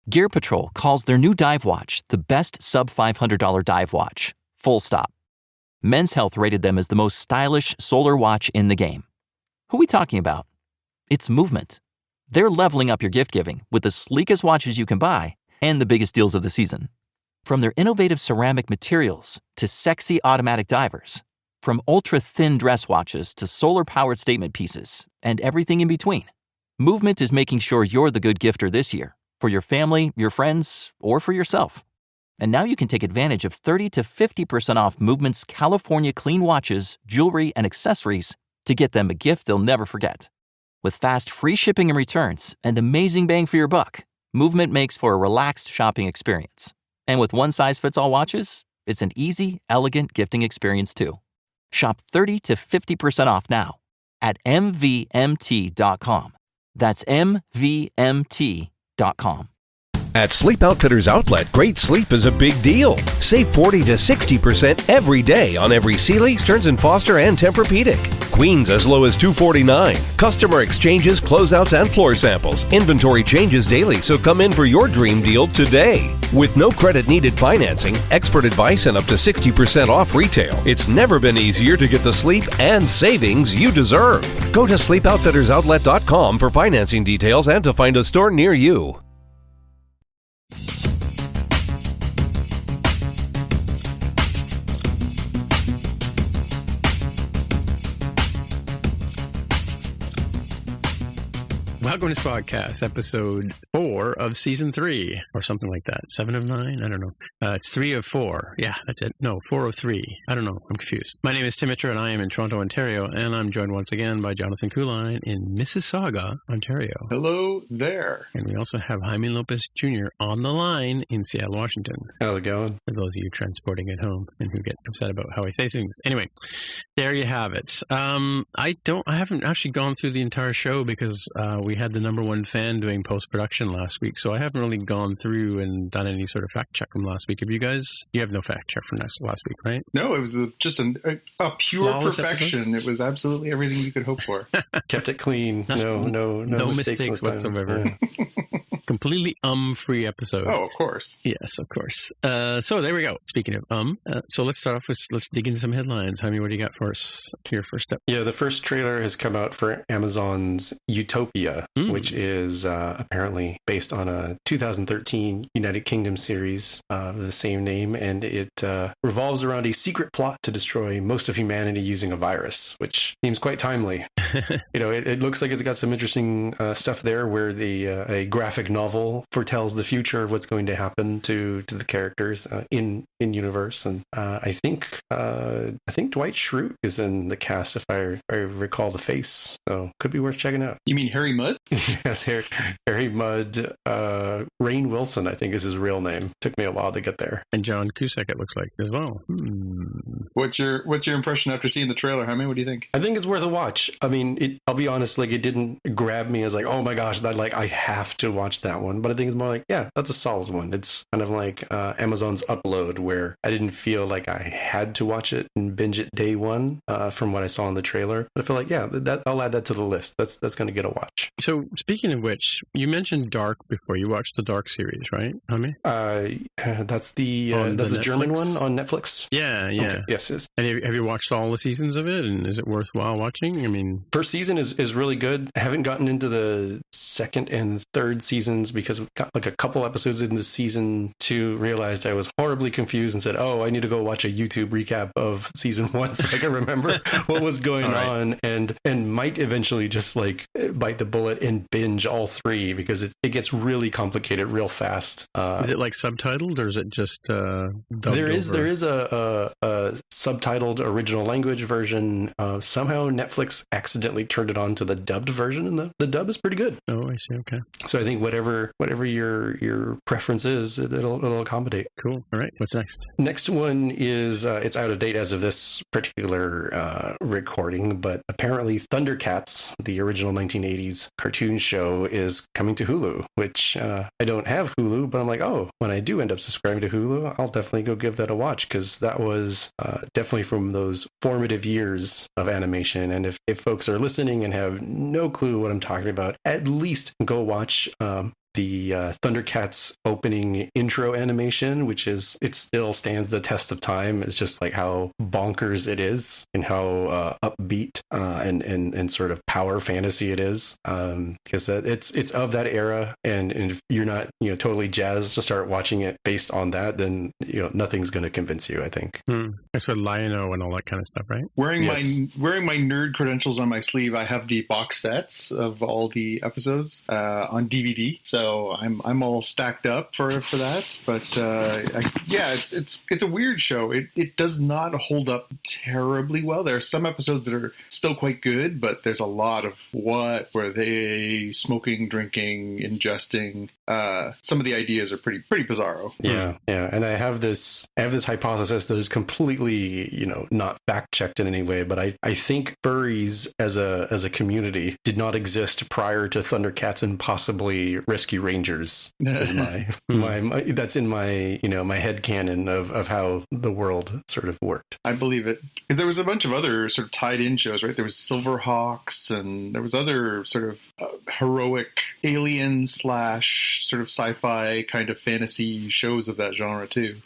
Gear Patrol calls their new dive watch the best sub-$500 dive watch. Full stop. Men's Health rated them as the most stylish solar watch in the game. Who are we talking about? It's Movement. They're leveling up your gift giving with the sleekest watches you can buy and the biggest deals of the season. From their innovative ceramic materials to sexy automatic divers, from ultra-thin dress watches to solar-powered statement pieces, and everything in between, Movement is making sure you're the good gifter this year, for your family, your friends, or for yourself. And now you can take advantage of 30 to 50% off Movement's California clean watches, jewelry, and accessories to get them a gift they'll never forget. With fast, free shipping and returns and amazing bang for your buck, Movement makes for a relaxed shopping experience. And with one-size-fits-all watches, it's an easy, elegant gifting experience too. Shop 30 to 50% off now at mvmt.com. That's mvmt.com. At Sleep Outfitters Outlet, great sleep is a big deal. Save 40 to 60% every day on every Sealy, Stearns & Foster, and Tempur-Pedic. Queens as low as $249. Customer exchanges, closeouts, and floor samples. Inventory changes daily, so come in for your dream deal today. With no credit needed financing, expert advice, and up to 60% off retail, it's never been easier to get the sleep and savings you deserve. Go to sleepoutfittersoutlet.com for financing details and to find a store near you. Welcome to this podcast, episode 4 of season 3, or something like that. 7 of 9? I don't know. It's 3 of 4. Yeah, that's it. No, 4 of 3. I don't know. I'm confused. My name is Tim Mitchell, and I am in Toronto, Ontario, and I'm joined once again by Jonathan Kuline in Mississauga, Ontario. Hello there. And we also have Jaime Lopez Jr. on the line in Seattle, Washington. How's it going? For those of you transporting at home and who get upset about how I say things. Anyway, there you have it. I haven't actually gone through the entire show because we had the number one fan doing post-production last week, so I haven't really gone through and done any sort of fact check from last week. Have you guys? You have no fact check from last week, right? No, it was just a pure flawless perfection. episode? It was absolutely everything you could hope for. Kept it clean. No mistakes whatsoever. Yeah. Completely free episode. Oh, of course. Yes, of course. So there we go. Speaking of so let's start off with, let's dig into some headlines. Jaime, what do you got for us here first up? Yeah, the first trailer has come out for Amazon's Utopia, which is apparently based on a 2013 United Kingdom series of the same name, and it revolves around a secret plot to destroy most of humanity using a virus, which seems quite timely. It looks like it's got some interesting stuff there, where a graphic novel foretells the future of what's going to happen to the characters in universe, and I think Dwight Schrute is in the cast, if I recall the face, so could be worth checking out. You mean Harry Mudd? Yes, Harry Mudd. Rainn Wilson, I think, is his real name. Took me a while to get there. And John Cusack, it looks like, as well. What's your impression after seeing the trailer, Jaime? What do you think? I think it's worth a watch. I mean, I'll be honest, like, it didn't grab me as like, oh my gosh, that, like, I have to watch that one. But I think it's more like, yeah, that's a solid one. It's kind of like Amazon's Upload, where I didn't feel like I had to watch it and binge it day one from what I saw in the trailer. But I feel like, yeah, I'll add that to the list. That's going to get a watch. So speaking of which, you mentioned Dark before. You watched the Dark series, right, Jaime? That's the German one on Netflix. Yeah. Okay. Yes. And have you watched all the seasons of it? And is it worthwhile watching? I mean, first season is really good. I haven't gotten into the second and third seasons because we got like a couple episodes into season 2, realized I was horribly confused and said, oh, I need to go watch a YouTube recap of season 1 so I can remember what was going on, and might eventually just like bite the bullet and binge all 3 because it gets really complicated real fast. Is it like subtitled, or is it just dubbed there is over? a subtitled original language version. Somehow Netflix accidentally turned it on to the dubbed version, and the dub is pretty good. Oh, I see. Okay. So I think whatever your preference is, it'll accommodate. Cool. All right. What's next? Next one is it's out of date as of this particular recording, but apparently Thundercats, the original 1980s cartoon show, is coming to Hulu, which I don't have Hulu, but I'm like, oh, when I do end up subscribing to Hulu, I'll definitely go give that a watch, because that was definitely from those formative years of animation. And if folks are listening and have no clue what I'm talking about, at least go watch Thundercats opening intro animation, which is, it still stands the test of time. It's just like how bonkers it is and how upbeat and sort of power fantasy it is. Because it's of that era, and if you're not totally jazzed to start watching it based on that, then nothing's going to convince you, I think. That's with Lion-O and all that kind of stuff, right? Wearing my nerd credentials on my sleeve, I have the box sets of all the episodes on DVD, so I'm all stacked up for that. But it's a weird show. It does not hold up terribly well. There are some episodes that are still quite good, but there's a lot of what were they smoking, drinking, ingesting. Some of the ideas are pretty bizarro. Yeah. And I have this hypothesis that is completely not fact checked in any way, but I think furries as a community did not exist prior to Thundercats and possibly Rescue Rangers. Is my that's in my my headcanon of how the world sort of worked. I believe it, because there was a bunch of other sort of tied in shows, right? There was Silverhawks, and there was other sort of heroic alien / sort of sci-fi kind of fantasy shows of that genre too.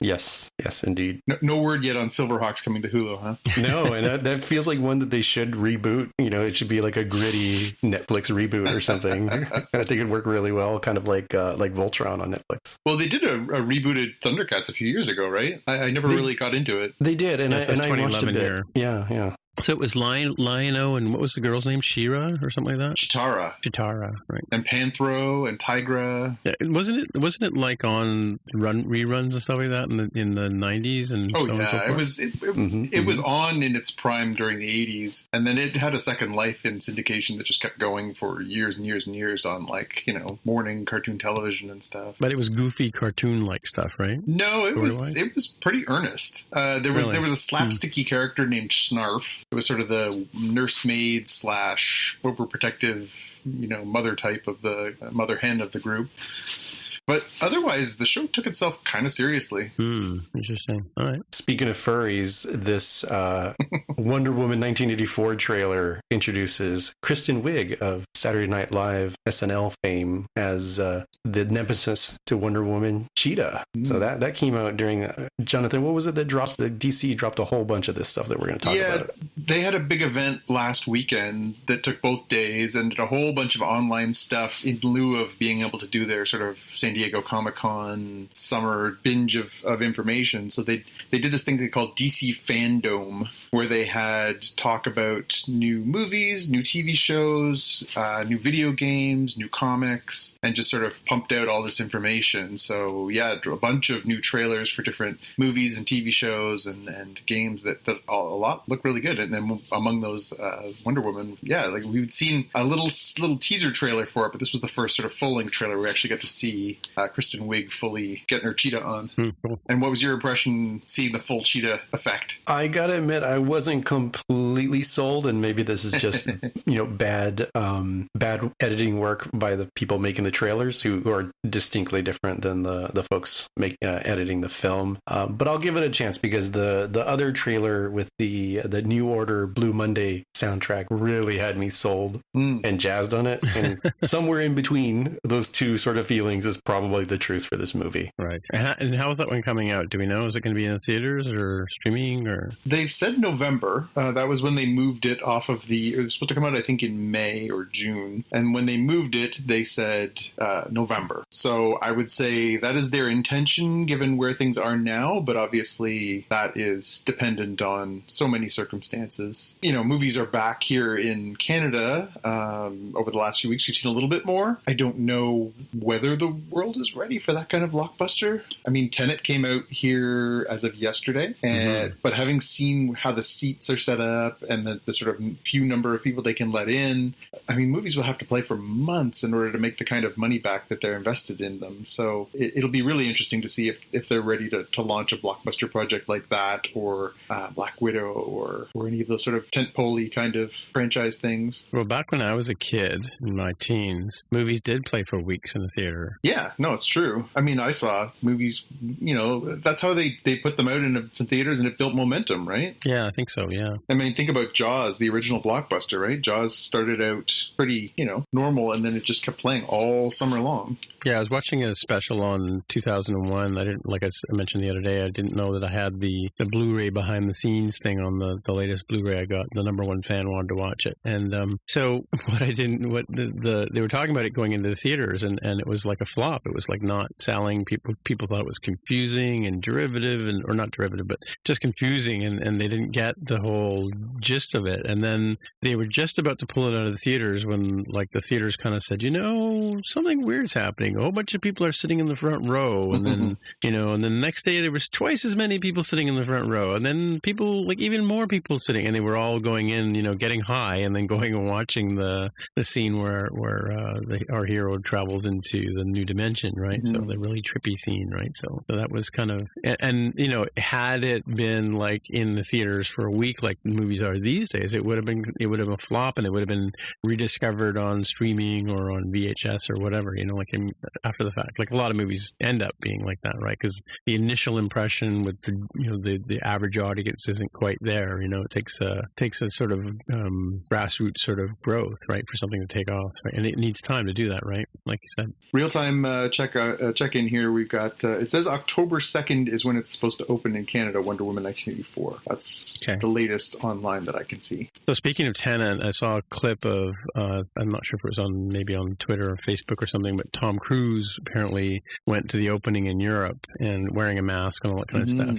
Yes, indeed. No word yet on Silverhawks coming to Hulu, huh? No, and that feels like one that they should reboot. It should be like a gritty Netflix reboot or something. I think it'd work really well, kind of like Voltron on Netflix. Well, they did a rebooted Thundercats a few years ago, right? I never really got into it. They did, and I watched a bit. Year. Yeah. So it was Lion-O, and what was the girl's name? Shira or something like that? Chitara, right? And Panthro and Tigra. Yeah, wasn't it like on reruns and stuff like that in the 90s and so yeah, and so forth? It was on in its prime during the 80s, and then it had a second life in syndication that just kept going for years and years and years on morning cartoon television and stuff. But it was goofy cartoon like stuff, right? No, it was pretty earnest. There was a slapsticky character named Snarf. It was sort of the nursemaid / overprotective, mother type of the mother hen of the group. But otherwise, the show took itself kind of seriously. Interesting. All right. Speaking of furries, this Wonder Woman 1984 trailer introduces Kristen Wiig of Saturday Night Live SNL fame as the nemesis to Wonder Woman Cheetah. So that came out during... Jonathan, what was it that dropped? The DC dropped a whole bunch of this stuff that we're going to talk about. They had a big event last weekend that took both days and did a whole bunch of online stuff in lieu of being able to do their sort of San Diego Comic-Con summer binge of information. So they did this thing they called DC Fandom, where they had talk about new movies, new TV shows, new video games, new comics, and just sort of pumped out all this information. So yeah, a bunch of new trailers for different movies and TV shows and games that a lot look really good. And then among those, Wonder Woman, we'd seen a little teaser trailer for it, but this was the first sort of full-length trailer we actually got to see Kristen Wiig fully getting her cheetah on. Cool. And what was your impression seeing the full cheetah effect? I gotta admit, I wasn't completely sold, and maybe this is just bad editing work by the people making the trailers, who are distinctly different than the folks editing the film. But I'll give it a chance, because the other trailer with the New Order Blue Monday soundtrack really had me sold and jazzed on it. And somewhere in between those two sort of feelings is probably the truth for this movie. Right. And how is that one coming out? Do we know? Is it going to be in the theaters or streaming? Or they've said November. That was when they moved it off of it was supposed to come out, I think, in May or June. And when they moved it, they said November. So I would say that is their intention, given where things are now. But obviously, that is dependent on so many circumstances. Movies are back here in Canada. Over the last few weeks, we've seen a little bit more. I don't know whether the world is ready for that kind of blockbuster. I mean, Tenet came out here as of yesterday, but having seen how the seats are set up and the sort of few number of people they can let in, I mean, movies will have to play for months in order to make the kind of money back that they're invested in them. So it'll be really interesting to see if they're ready to launch a blockbuster project like that, or Black Widow, or any of those sort of tentpole-y kind of franchise things. Well, back when I was a kid in my teens, movies did play for weeks in the theater. Yeah. no, it's true. I mean, I saw movies, that's how they put them out in some theaters, and it built momentum, right? Yeah, I think so, yeah. I mean, think about Jaws, the original blockbuster, right? Jaws started out pretty, normal, and then it just kept playing all summer long. Yeah, I was watching a special on 2001. I didn't, like I mentioned the other day, I didn't know that I had the Blu-ray behind the scenes thing on the latest Blu-ray I got. The number one fan wanted to watch it. And so they were talking about it going into the theaters, and it was like a flop. It was like not selling. People thought it was confusing and derivative, or not derivative, but just confusing, and they didn't get the whole gist of it. And then they were just about to pull it out of the theaters when like the theaters kind of said, something weird's happening. A whole bunch of people are sitting in the front row, and then and then the next day there was twice as many people sitting in the front row, and then people, like even more people sitting, and they were all going in, getting high, and then going and watching the scene where our hero travels into the new dimension, right? So the really trippy scene, right? So that was kind of, and had it been like in the theaters for a week like movies are these days, it would have been a flop, and it would have been rediscovered on streaming or on VHS or whatever, after the fact. Like a lot of movies end up being like that, right? Because the initial impression with the average audience isn't quite there. It takes a sort of grassroots sort of growth, right, for something to take off, right? And it needs time to do that, right? Like you said. Real time check in here. We've got it says October 2nd is when it's supposed to open in Canada. Wonder Woman 1984. That's the latest online that I can see. So speaking of Tenet, I saw a clip of I'm not sure if it was maybe on Twitter or Facebook or something, but Tom Cruise apparently went to the opening in Europe and wearing a mask and all that kind of stuff.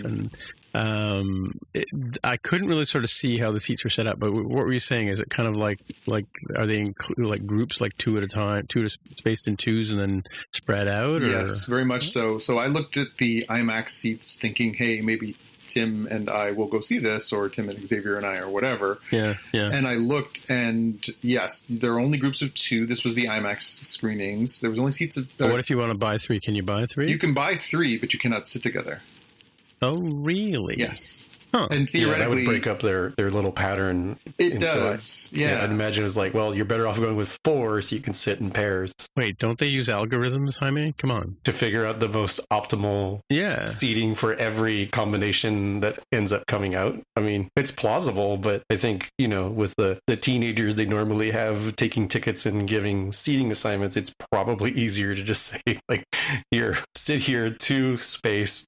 And I couldn't really sort of see how the seats were set up, but what were you saying? Is it kind of like are they like groups, like two at a time, spaced in twos and then spread out? Or? Yes, very much so. So I looked at the IMAX seats thinking, hey, maybe Tim and I will go see this, or Tim and Xavier and I, or whatever. Yeah. And I looked, and yes, there are only groups of two. This was the IMAX screenings. There was only seats of... But what if you want to buy three? Can you buy three? You can buy three, but you cannot sit together. Oh, really? Yes. Huh. And theoretically, that would break up their little pattern. It does. Yeah. I'd imagine it's like, well, you're better off going with four so you can sit in pairs. Wait, don't they use algorithms, Jaime? Come on. To figure out the most optimal seating for every combination that ends up coming out. I mean, it's plausible, but I think, with the teenagers they normally have taking tickets and giving seating assignments, it's probably easier to just say, like, here, sit here, two space,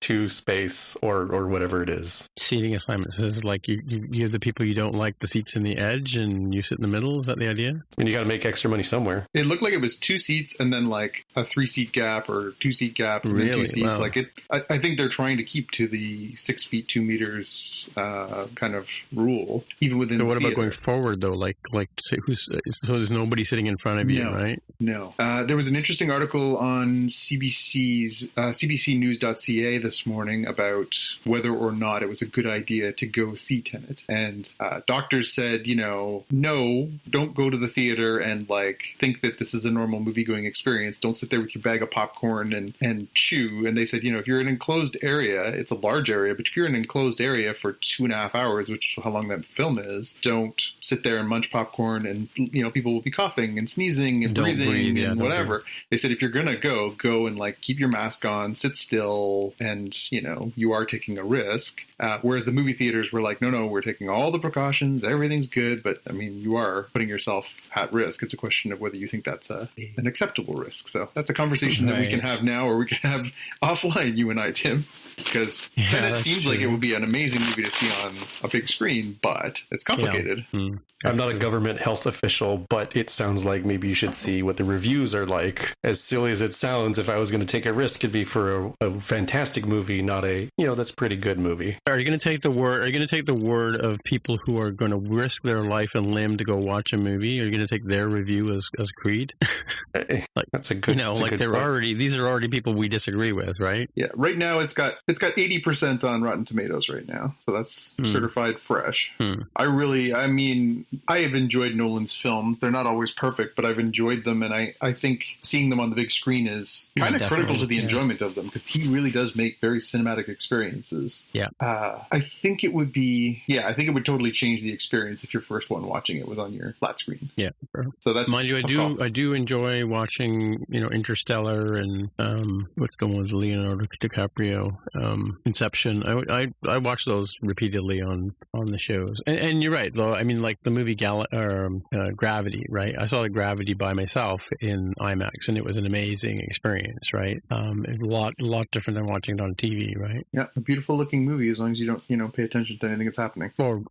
or whatever it is. Seating assignments is like you have the people you don't like the seats in the edge and you sit in the middle. Is that the idea? And you got to make extra money somewhere. It looked like it was two seats and then like a 3-seat gap or 2-seat gap and then 2 seats. Wow. Like it, I think they're trying to keep to the 6 feet 2 meters kind of rule, even within. So what the theater. About going forward though? Like say so there's nobody sitting in front of you, right? No. There was an interesting article on CBC's CBCnews.ca this morning about whether or not it was a good idea to go see Tenet, and doctors said, no, don't go to the theater and like think that this is a normal movie going experience. Don't sit there with your bag of popcorn and chew. And they said, if you're in an enclosed area, it's a large area, but if you're in an enclosed area for 2.5 hours, which is how long that film is, don't sit there and munch popcorn, and people will be coughing and sneezing and breathing and whatever. They said if you're gonna go and like keep your mask on, sit still, and you are taking a risk. Whereas the movie theaters were like, no, we're taking all the precautions, everything's good, but I mean, you are putting yourself at risk. It's a question of whether you think that's an acceptable risk. So that's a conversation that we can have now, or we can have offline, you and I, Tim, because Tenet seems like it would be an amazing movie to see on a big screen, but it's complicated. Yeah. I'm not a government health official, but it sounds like maybe you should see what the reviews are like. As silly as it sounds, if I was going to take a risk, it'd be for a fantastic movie, not a, that's pretty good movie. Are you going to take the word of people who are going to risk their life and limb to go watch a movie? Are you going to take their review as creed? Like, that's a good. These are already people we disagree with, right? Yeah. Right now, it's got It's got 80% on Rotten Tomatoes right now, so that's certified fresh. I mean, I have enjoyed Nolan's films. They're not always perfect, but I've enjoyed them, and I think seeing them on the big screen is kind of critical to the enjoyment of them, because he really does make very cinematic experiences. Yeah. I think it would totally change the experience if your first one watching it was on your flat screen. Yeah. So that's mind you, I do enjoy watching, Interstellar and what's the one with Leonardo DiCaprio, Inception. I watch those repeatedly on the shows. And you're right, though. I mean, like the movie Gravity, right? I saw the Gravity by myself in IMAX, and it was an amazing experience, right? It's a lot different than watching it on TV, right? Yeah, a beautiful looking movie as long as you don't, pay attention to anything that's happening. Or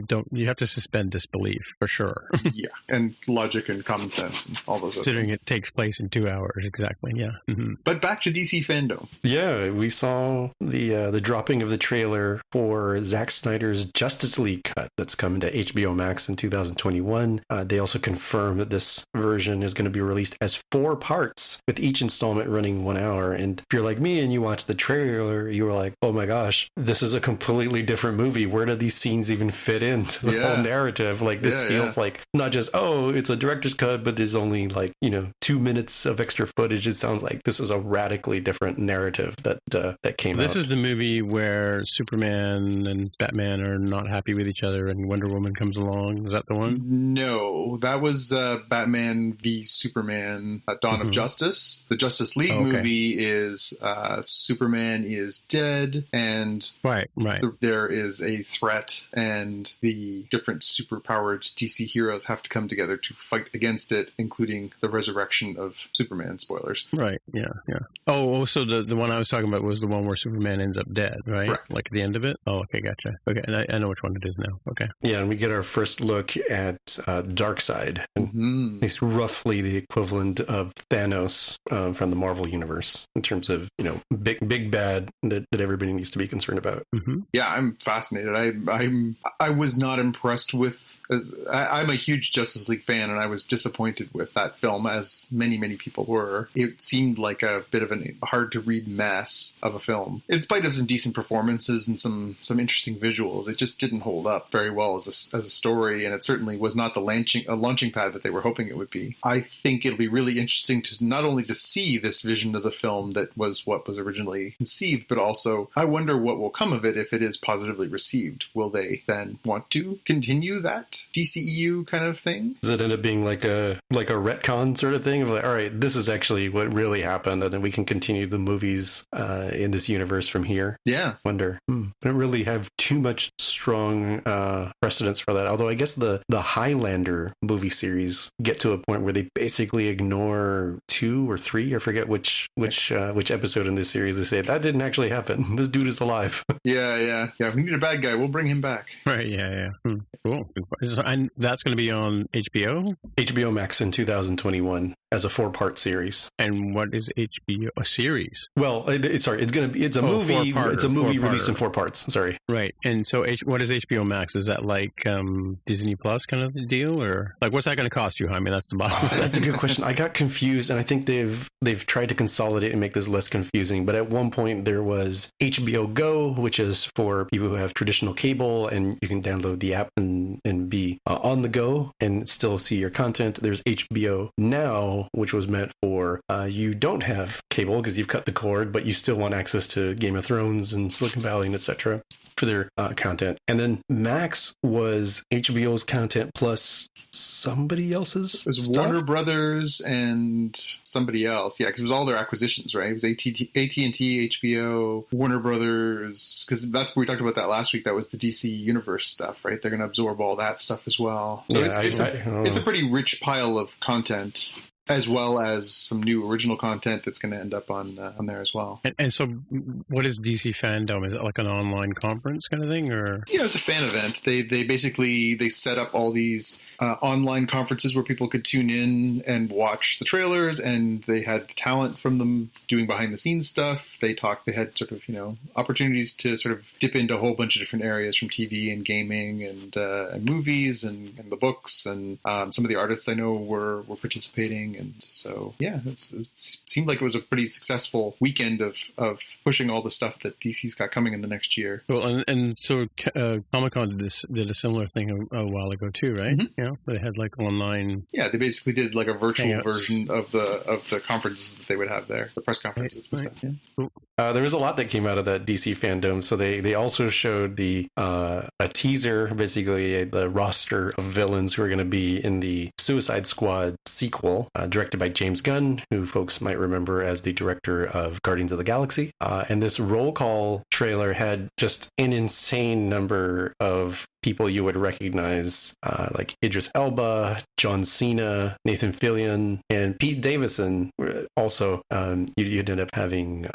don't. You have to suspend disbelief for sure. Yeah, and logic and common sense and all those. Considering it takes place in 2 hours, exactly. Yeah. Mm-hmm. But back to DC fandom. Yeah, we saw the dropping of the trailer for Zack Snyder's Justice League cut that's coming to HBO Max in 2021. They also confirmed that this version is going to be released as 4 parts, with each installment running 1 hour. And if you're like me and you watch the trailer, you were like, oh my gosh, this is a completely different movie. Where do these scenes even fit into the whole narrative? Like, this feels like not just, it's a director's cut, but there's only 2 minutes of extra footage. It sounds like this is a radically different narrative that came out. This is the movie where Superman and Batman are not happy with each other and Wonder Woman comes along. Is that the one? No, that was Batman v Superman, Dawn of Justice. The Justice League movie is Superman is dead, and right. There is a threat, and the different superpowered DC heroes have to come together to fight against it, including the resurrection of Superman. Spoilers. Right. Yeah. Oh, so the one I was talking about was the one where Superman ends up dead, right? Correct. Like at the end of it? Oh, okay, gotcha. Okay, and I know which one it is now. Okay. Yeah, and we get our first look at Darkseid. He's roughly the equivalent of Thanos from the Marvel Universe in terms of, big bad that everybody needs to be concerned about. Yeah, I'm fascinated. I was not impressed with... I'm a huge Justice League fan, and I was disappointed with that film, as many people were. It seemed like a bit of a hard-to-read mess of a film. In spite of some decent performances and some interesting visuals, it just didn't hold up very well as a story, and it certainly was not the launching pad that they were hoping it would be. I think it'll be really interesting to not only to see this vision of the film that was what was originally conceived, but also I wonder what will come of it if it is positively received. Will they then want to continue that DCEU kind of thing? Does it end up being like a retcon sort of thing of like, all right, this is actually what really happened, and then we can continue the movies in this universe from here? Yeah. Wonder. I don't really have too much strong precedence for that. Although I guess the Highlander movie series get to a point where they basically ignore 2 or 3, I forget which episode in this series they say that didn't actually happen. This dude is alive. Yeah. If we need a bad guy, we'll bring him back. Right. Yeah. Cool. And that's going to be on HBO? HBO Max in 2021 as a 4-part series. And what is HBO? A series? Well, it's a movie. It's a movie released in 4 parts. Sorry. Right. And so what is HBO Max? Is that like Disney Plus kind of deal, or like what's that going to cost you, Jaime? That's the bottom. That's a good question. I got confused, and I think they've tried to consolidate and make this less confusing. But at one point there was HBO Go, which is for people who have traditional cable, and you can download the app and be on the go and still see your content. There's HBO Now, which was meant for you don't have cable because you've cut the cord, but you still want access to Game of Thrones and Silicon Valley and etc. for their content. And then Max was HBO's content plus somebody else's. It was stuff? Warner Brothers and somebody else. Yeah, because it was all their acquisitions, right? It was AT&T, HBO, Warner Brothers, because that's we talked about that last week. That was the DC Universe stuff, right? They're going to absorb all that stuff as well. So yeah, it's a pretty rich pile of content, as well as some new original content that's going to end up on there as well. And so what is DC Fandom? Is it like an online conference kind of thing? Or yeah, it's a fan event. They basically set up all these online conferences where people could tune in and watch the trailers, and they had talent from them doing behind the scenes stuff. They had sort of, opportunities to sort of dip into a whole bunch of different areas, from TV and gaming and movies and the books, and some of the artists I know were participating. And so, yeah, it seemed like it was a pretty successful weekend of pushing all the stuff that DC's got coming in the next year. Well, and so Comic-Con did a similar thing a while ago too, right? Mm-hmm. You know, they had like online. Yeah, they basically did like a virtual hangouts. Version of the conferences that they would have there, the press conferences and stuff. Yeah. Cool. There was a lot that came out of that DC fandom. So they also showed a teaser, basically the roster of villains who are going to be in the Suicide Squad sequel, directed by James Gunn, who folks might remember as the director of Guardians of the Galaxy. And this roll call trailer had just an insane number of people you would recognize, like Idris Elba, John Cena, Nathan Fillion, and Pete Davidson. Also, you'd end up having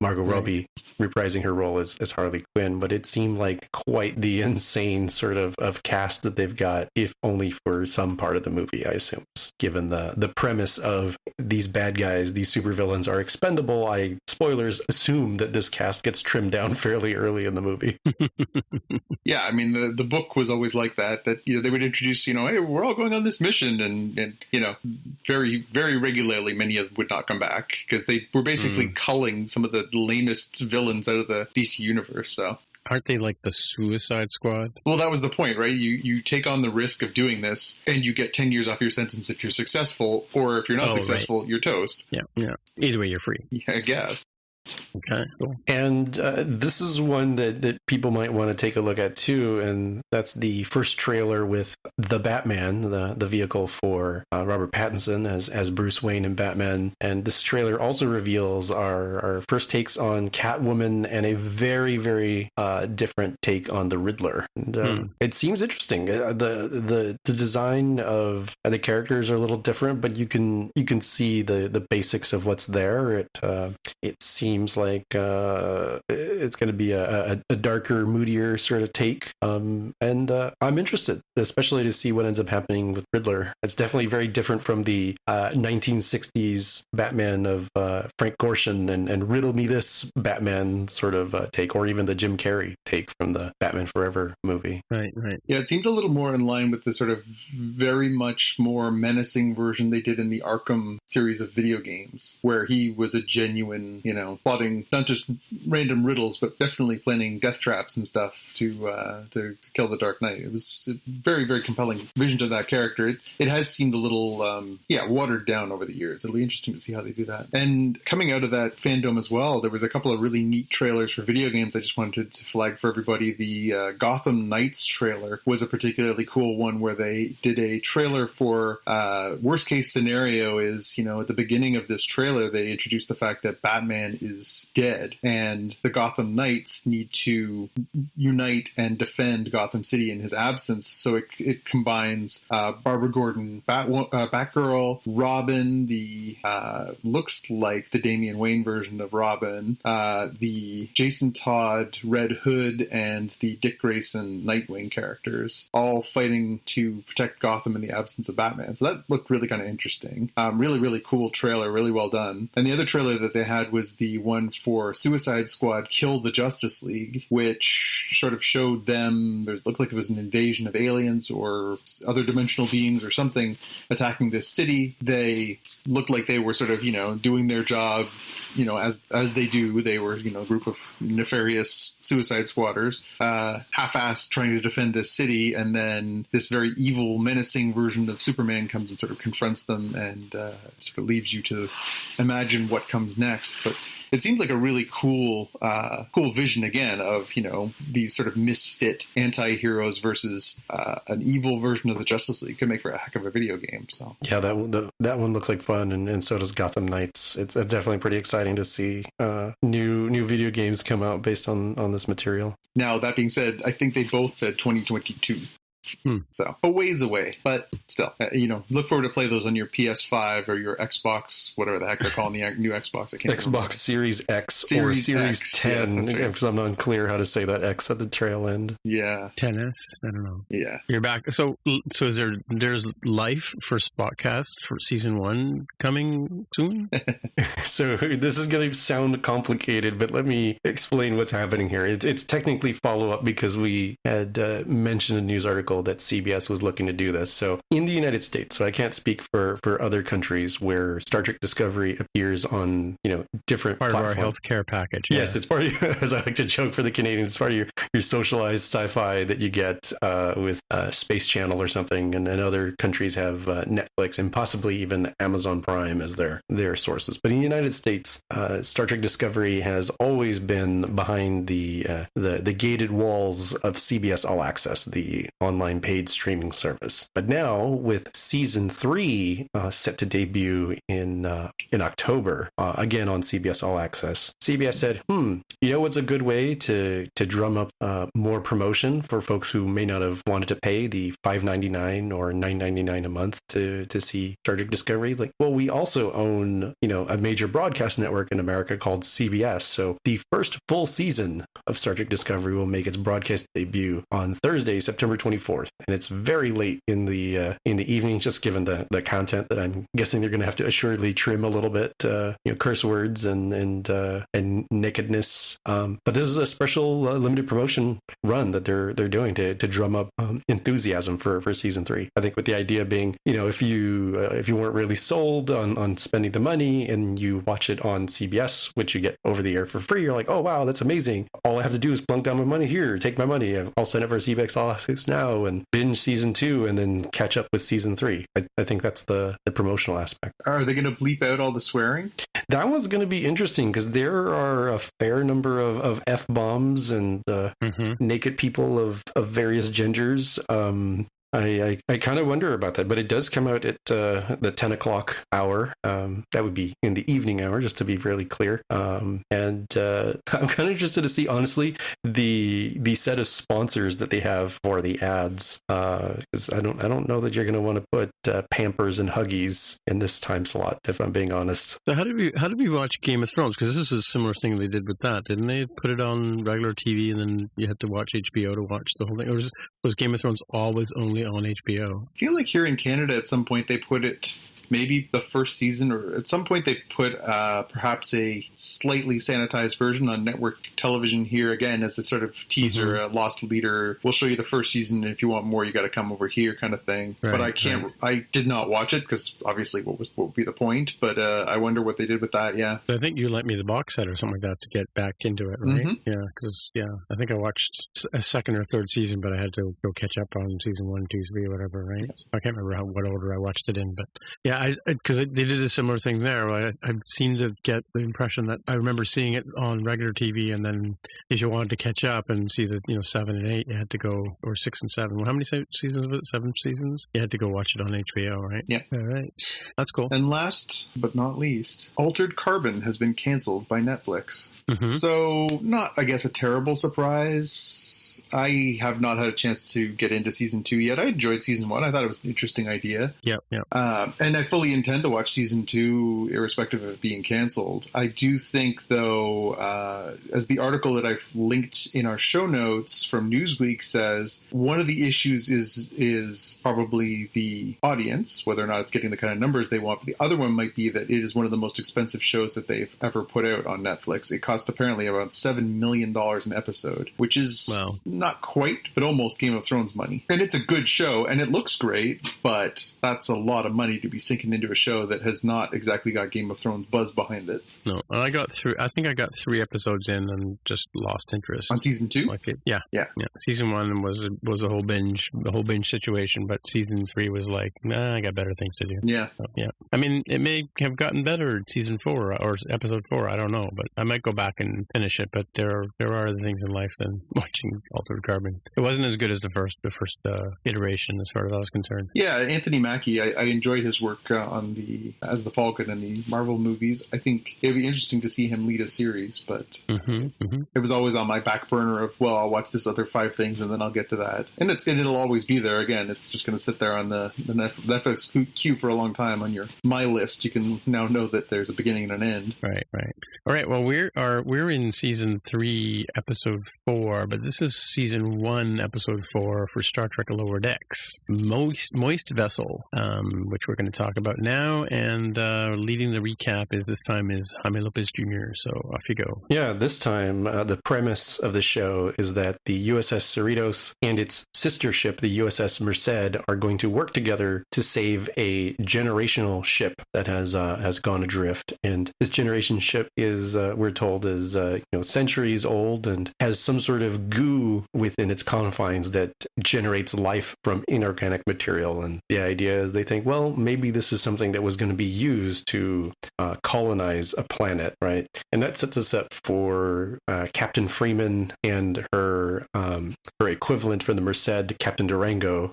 Margot Robbie reprising her role as Harley Quinn, but it seemed like quite the insane sort of cast that they've got, if only for some part of the movie, I assume. Given the premise of these bad guys, these supervillains are expendable, spoilers, assume that this cast gets trimmed down fairly early in the movie. Yeah, I mean, the book was always like that they would introduce, hey, we're all going on this mission, and very, very regularly, many of them would not come back because they were basically culling some of the lamest villains out of the DC universe, so... Aren't they like the Suicide Squad? Well, that was the point, right? You take on the risk of doing this, and you get 10 years off your sentence if you're successful, or if you're not successful, you're toast. Yeah. Either way, you're free. Yeah, I guess. Okay, cool. And this is one that people might want to take a look at too, and that's the first trailer with the Batman, the vehicle for Robert Pattinson as Bruce Wayne in Batman. And this trailer also reveals our first takes on Catwoman and a very, very different take on the Riddler. And it seems interesting. The design of the characters are a little different, but you can see the basics of what's there. It seems like it's going to be a darker, moodier sort of take. And I'm interested, especially to see what ends up happening with Riddler. It's definitely very different from the 1960s Batman of Frank Gorshin and Riddle Me This Batman sort of take, or even the Jim Carrey take from the Batman Forever movie. Right. Yeah, it seemed a little more in line with the sort of very much more menacing version they did in the Arkham series of video games, where he was a genuine, plotting not just random riddles, but definitely planning death traps and stuff to kill the Dark Knight. It was a very, very compelling vision to that character. It has seemed a little, watered down over the years. It'll be interesting to see how they do that. And coming out of that fandom as well, there was a couple of really neat trailers for video games I just wanted to flag for everybody. The Gotham Knights trailer was a particularly cool one where they did a trailer for worst case scenario is, at the beginning of this trailer, they introduced the fact that Batman is dead and the Gotham Knights need to unite and defend Gotham City in his absence. So it combines Barbara Gordon, Batgirl, Robin, the looks like the Damian Wayne version of Robin, the Jason Todd Red Hood, and the Dick Grayson Nightwing characters, all fighting to protect Gotham in the absence of Batman. So that looked really kind of interesting. Really, really cool trailer, really well done. And the other trailer that they had was the one for Suicide Squad Kill the Justice League, which sort of showed them, it looked like it was an invasion of aliens or other dimensional beings or something attacking this city. They looked like they were sort of, doing their job, as they do. They were, a group of nefarious suicide squatters, half-assed trying to defend this city, and then this very evil, menacing version of Superman comes and sort of confronts them and sort of leaves you to imagine what comes next. But it seemed like a really cool vision again of, these sort of misfit anti-heroes versus an evil version of the Justice League. Could make for a heck of a video game. So yeah, that one looks like fun, and so does Gotham Knights. It's definitely pretty exciting to see new video games come out based on this material. Now, that being said, I think they both said 2022. So a ways away, but still, look forward to play those on your PS5 or your Xbox, whatever the heck they're calling the new Xbox. I can't Xbox remember. Series X or Series X, 10, because I'm not unclear how to say that X at the trail end. Yeah, 10S. I don't know. Yeah, you're back. So is there's life for Spotcast for season 1 coming soon? So this is going to sound complicated, but let me explain what's happening here. It's technically follow up because we had mentioned a news article April that CBS was looking to do this. So in the United States, so I can't speak for other countries where Star Trek Discovery appears on, different part platforms. of our healthcare package. Yes, it's part of, as I like to joke for the Canadians, it's part of your socialized sci-fi that you get with Space Channel or something, and other countries have Netflix and possibly even Amazon Prime as their sources. But in the United States, Star Trek Discovery has always been behind the gated walls of CBS All Access, the online paid streaming service. But now, with season 3 set to debut in October, again on CBS All Access, CBS said, what's a good way to drum up more promotion for folks who may not have wanted to pay the $5.99 or $9.99 a month to see Star Trek Discovery? Like, well, we also own, a major broadcast network in America called CBS. So the first full season of Star Trek Discovery will make its broadcast debut on Thursday, September 24th. And it's very late in the evening, just given the content that I'm guessing they're going to have to assuredly trim a little bit, curse words and nakedness. But this is a special limited promotion run that they're doing to drum up enthusiasm for season 3. I think with the idea being, if you weren't really sold on spending the money and you watch it on CBS, which you get over the air for free, you're like, oh wow, that's amazing. All I have to do is plunk down my money here, take my money. I'll sign up for CBS All Access now and binge season 2 and then catch up with season 3. I think that's the promotional aspect. Are they going to bleep out all the swearing? That one's going to be interesting because there are a fair number of F-bombs and naked people of various genders. I kind of wonder about that, but it does come out at the 10 o'clock hour. That would be in the evening hour, just to be really clear. And I'm kind of interested to see, honestly, the set of sponsors that they have for the ads. Because I don't know that you're going to want to put Pampers and Huggies in this time slot, if I'm being honest. So how did we watch Game of Thrones? Because this is a similar thing they did with that, didn't they? Put it on regular TV and then you had to watch HBO to watch the whole thing. Or was Game of Thrones always only on HBO? I feel like here in Canada at some point they put it, maybe the first season, or at some point they put perhaps a slightly sanitized version on network television here, again as a sort of teaser, a lost leader. We'll show you the first season, and if you want more you got to come over here kind of thing. Right, but I did not watch it because obviously what would be the point, but I wonder what they did with that. Yeah, I think you lent me the box set or something like that to get back into it, right? Yeah, because I think I watched a second or third season, but I had to go catch up on season 1, 2, 3, whatever, right? So I can't remember what order I watched it in, but yeah, because they did a similar thing there. I seem to get the impression that I remember seeing it on regular TV, and then if you wanted to catch up and see the 7 and 8, you had to go, or 6 and 7. Well, how many seasons was it? 7 seasons? You had to go watch it on HBO, right? Yeah. All right. That's cool. And last but not least, Altered Carbon has been canceled by Netflix. So not, I guess, a terrible surprise. I have not had a chance to get into season 2 yet. I enjoyed season 1. I thought it was an interesting idea. Yep. And I fully intend to watch season 2, irrespective of it being canceled. I do think, though, as the article that I've linked in our show notes from Newsweek says, one of the issues is probably the audience, whether or not it's getting the kind of numbers they want. But the other one might be that it is one of the most expensive shows that they've ever put out on Netflix. It cost apparently about $7 million an episode, which is not quite, but almost Game of Thrones money. And it's a good show, and it looks great, but that's a lot of money to be sinking into a show that has not exactly got Game of Thrones buzz behind it. No, I think I got 3 episodes in and just lost interest. On season 2? Yeah. Season 1 was a whole binge situation, but season 3 was like, nah, I got better things to do. Yeah. So, yeah. I mean, it may have gotten better season 4 or episode 4. I don't know, but I might go back and finish it. But there are other things in life than watching Altered Carbon. It wasn't as good as the first iteration, as far as I was concerned. Yeah, Anthony Mackie, I enjoyed his work as the Falcon in the Marvel movies. I think it'd be interesting to see him lead a series, but it was always on my back burner of, well, I'll watch this other 5 things and then I'll get to that. And it'll always be there. Again, it's just going to sit there on the Netflix queue for a long time on my list. You can now know that there's a beginning and an end. Right. All right. Well, we're in season 3, episode 4, but this is season 1, episode 4 for Star Trek Lower Decks, Moist Vessel, which we're going to talk about now. And leading the recap this time is Jaime Lopez Jr., so off you go. Yeah, this time the premise of the show is that the USS Cerritos and its sister ship, the USS Merced, are going to work together to save a generational ship that has gone adrift. And this generation ship is, we're told, is centuries old and has some sort of goo within its confines that generates life from inorganic material. And the idea is they think, well, maybe this is something that was going to be used to colonize a planet, right? And that sets us up for Captain Freeman and her equivalent for the Merced, Captain Durango,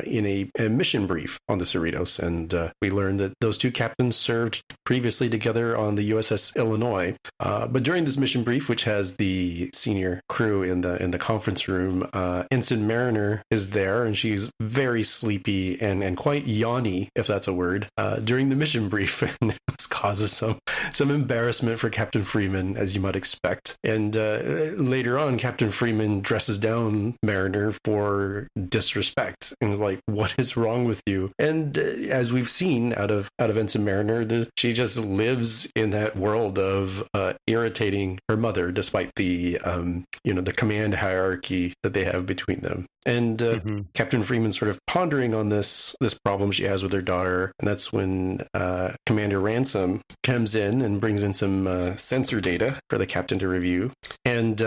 in a mission brief on the Cerritos. And we learned that those two captains served previously together on the USS Illinois. But during this mission brief, which has the senior crew in the conference room, Ensign Mariner is there, and she's very sleepy and quite yawny, if that's a word, during the mission brief. And this causes some embarrassment for Captain Freeman, as you might expect. And later on, Captain Freeman dresses down Mariner for disrespect and is like, "What is wrong with you?" And as we've seen out of Ensign Mariner, she just lives in that world of irritating her mother, despite the the command hierarchy that they have between them. And Captain Freeman's sort of pondering on this problem she has with her daughter, and that's when Commander Ransom comes in and brings in some sensor data for the captain to review. And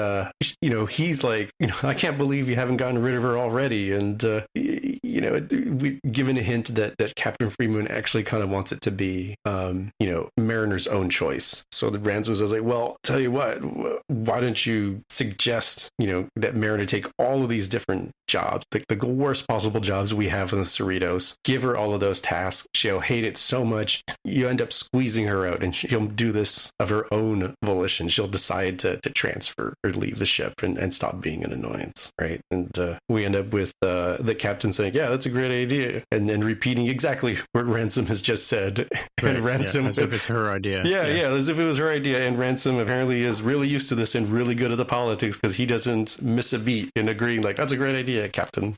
he's like, I can't believe you haven't gotten rid of her already. And we given a hint that Captain Freeman actually kind of wants it to be Mariner's own choice. So the Ransom was like, well, tell you what, why don't you suggest that Mariner take all of these different jobs, the worst possible jobs we have in the Cerritos, give her all of those tasks. She'll hate it so much, you end up squeezing her out, and she'll do this of her own volition. She'll decide to transfer or leave the ship and stop being an annoyance, right? And we end up with the captain saying, yeah, that's a great idea, and then repeating exactly what Ransom has just said. Right, and Ransom, as if it's her idea. Yeah, as if it was her idea. And Ransom apparently is really used to this and really good at the politics, because he doesn't miss a beat in agreeing, like, that's a great idea, Captain.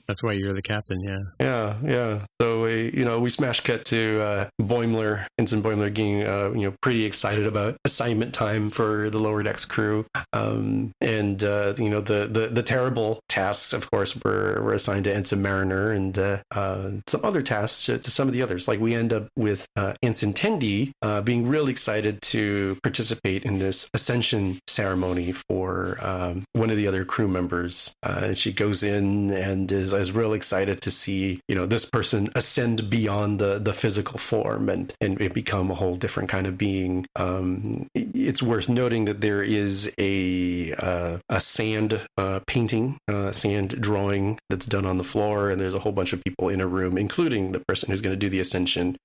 That's why you're the captain, yeah. Yeah. So we smash cut to Boimler, Ensign Boimler getting pretty excited about assignment time for the lower decks crew. The terrible tasks, of course, were assigned to Ensign Mariner, and some other tasks to some of the others. Like we end up with Ensign Tendi being really excited to participate in this ascension ceremony for one of the other crew members. She goes in and is real excited to see this person ascend beyond the physical form and it become a whole different kind of being. It's worth noting that there is a sand painting, sand drawing that's done on the floor, and there's a whole bunch of people in a room, including the person who's going to do the ascension,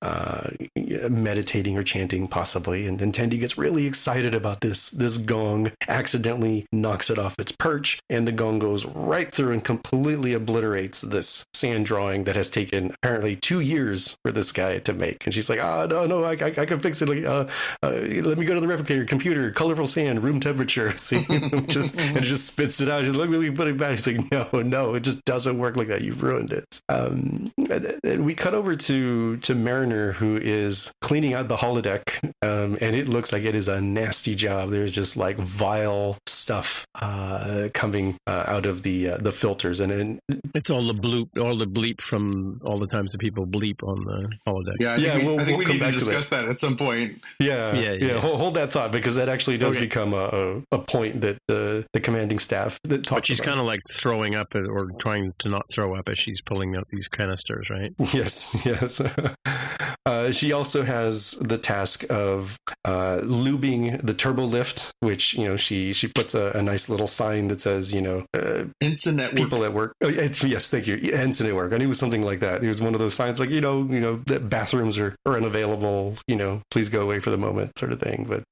meditating or chanting possibly. And Tendi gets really excited about this gong, accidentally knocks it off its perch, and the gong goes right through and completely obliterates this sand drawing that has taken apparently 2 years for this guy to make. And she's like, no, I can fix it. Let me go to the replicator, computer, colorful sand, room temperature. See, and it just spits it out. She's like, let me put it back. She's like, no, it just doesn't work like that. You've ruined it. And we cut over to Mariner, who is cleaning out the holodeck, and it looks like it is a nasty job. There's just like vile stuff coming out of the filters, and it's all the bleep from all the times that people bleep on the holodeck. Yeah, I think we need to discuss that at some point. Yeah. Hold that thought, because that actually does become a point that the commanding staff that talks. But she's kind of like throwing up or trying to not throw up as she's pulling out these canisters, right? Yes. She also has the task of lubing the turbo lift, which she puts a nice little sign that says Ensign at people work. at work. Oh, yes, thank you. Ensign at work. I knew it was something like that. It was one of those signs like that bathrooms are unavailable. Please go away for the moment, sort of thing. But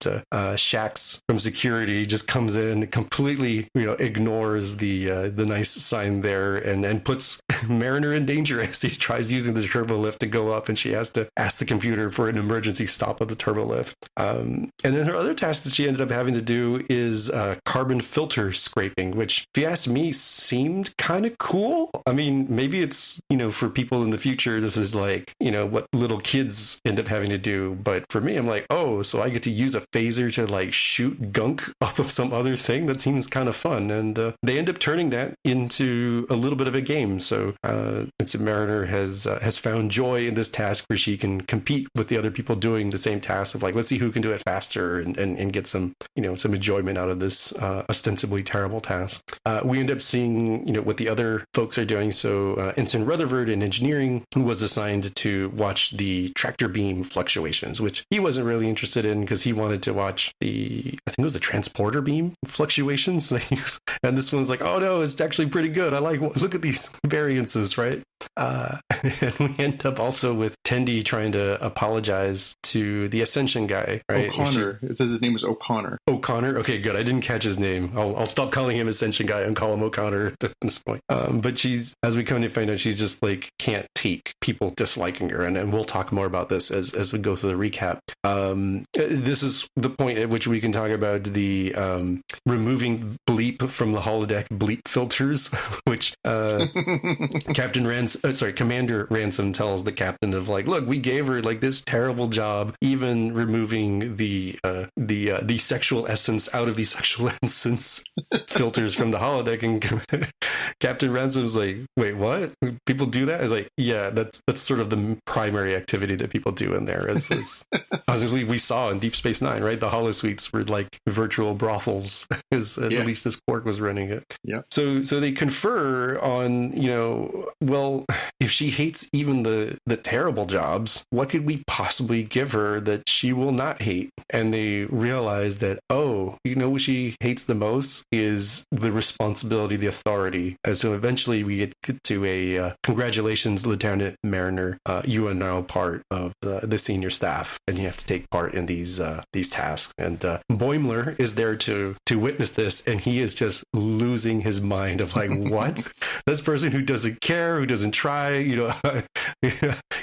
Shax from security just comes in, completely ignores the nice sign there, and puts Mariner in danger as he tries using the turbo lift to go up, and she has to ask the computer for an emergency stop of the turbo lift. And then her other task that she ended up having to do is carbon filter scraping, which, if you ask me, seemed kind of cool. I mean, maybe it's, for people in the future, this is like, what little kids end up having to do. But for me, I'm like, oh, so I get to use a phaser to like shoot gunk off of some other thing? That seems kind of fun. And they end up turning that into a little bit of a game. So Vincent Mariner has found joy in this task where she can compete with the other people doing the same task of like, let's see who can do it faster and get some, some enjoyment out of this ostensibly terrible task. We end up seeing, what the other folks are doing. So Ensign Rutherford in engineering was assigned to watch the tractor beam fluctuations, which he wasn't really interested in because he wanted to watch I think it was the transporter beam fluctuations. And this one's like, oh no, it's actually pretty good. Look at these variances, right? And we end up also with Tendi trying to apologize to the Ascension guy, right? O'Connor. It says his name was O'Connor. O'Connor? Okay, good. I didn't catch his name. I'll stop calling him Ascension guy and call him O'Connor at this point. But she's, as we come to find out, she's just like can't take people disliking her. And we'll talk more about this as we go through the recap. This is the point at which we can talk about the removing bleep from the holodeck bleep filters, which Commander Ransom tells the captain of like, look, we gave her like this terrible job, even removing the sexual essence out of the sexual essence filters from the holodeck. And Captain Ransom's like, wait, what? People do that? It's like, yeah, that's sort of the primary activity that people do in there. As we saw in Deep Space Nine, right? The holosuites were like virtual brothels, at least as Quark was running it. Yeah. So they confer on, well, if she hates even the terrible jobs, what could we possibly give her that she will not hate? And they realize that, oh, what she hates the most is the responsibility, the authority. And so eventually we get to a congratulations, Lieutenant Mariner. You are now part of the senior staff, and you have to take part in these tasks. And Boimler is there to witness this, and he is just losing his mind of like, what? This person who doesn't care, who doesn't try,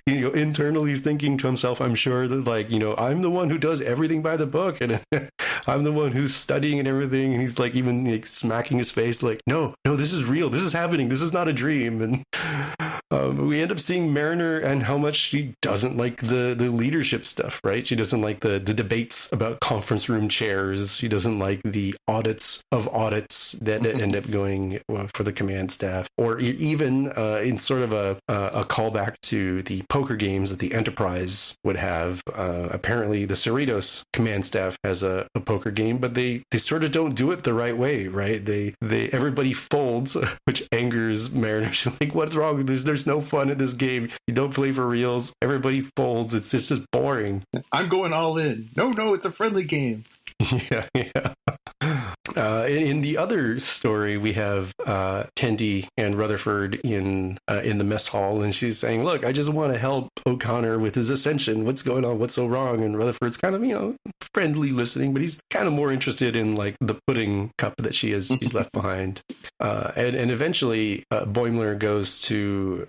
internally he's thinking to himself, I'm sure that like, I'm the one who does everything by the book, and I'm the one who's studying and everything. And he's like, even like smacking his face, like, no, this is real. This is happening. This is not a dream. And we end up seeing Mariner and how much she doesn't like the leadership stuff, right? She doesn't like the debates about conference room chairs. She doesn't like the audits of audits that end up going for the command staff, or even in sort of a callback to the poker games that the Enterprise would have. Apparently, the Cerritos command staff has a poker game, but they sort of don't do it the right way, right? Everybody folds, which angers Mariner. She's like, what's wrong? There's no fun in this game. You don't play for reals. Everybody folds. It's just boring. I'm going all in. No, it's a friendly game. Yeah. In the other story, we have Tendi and Rutherford in the mess hall, and she's saying, look, I just want to help O'Connor with his ascension. What's going on? What's so wrong? And Rutherford's kind of, friendly listening, but he's kind of more interested in like the pudding cup that she's left behind. And eventually Boimler goes to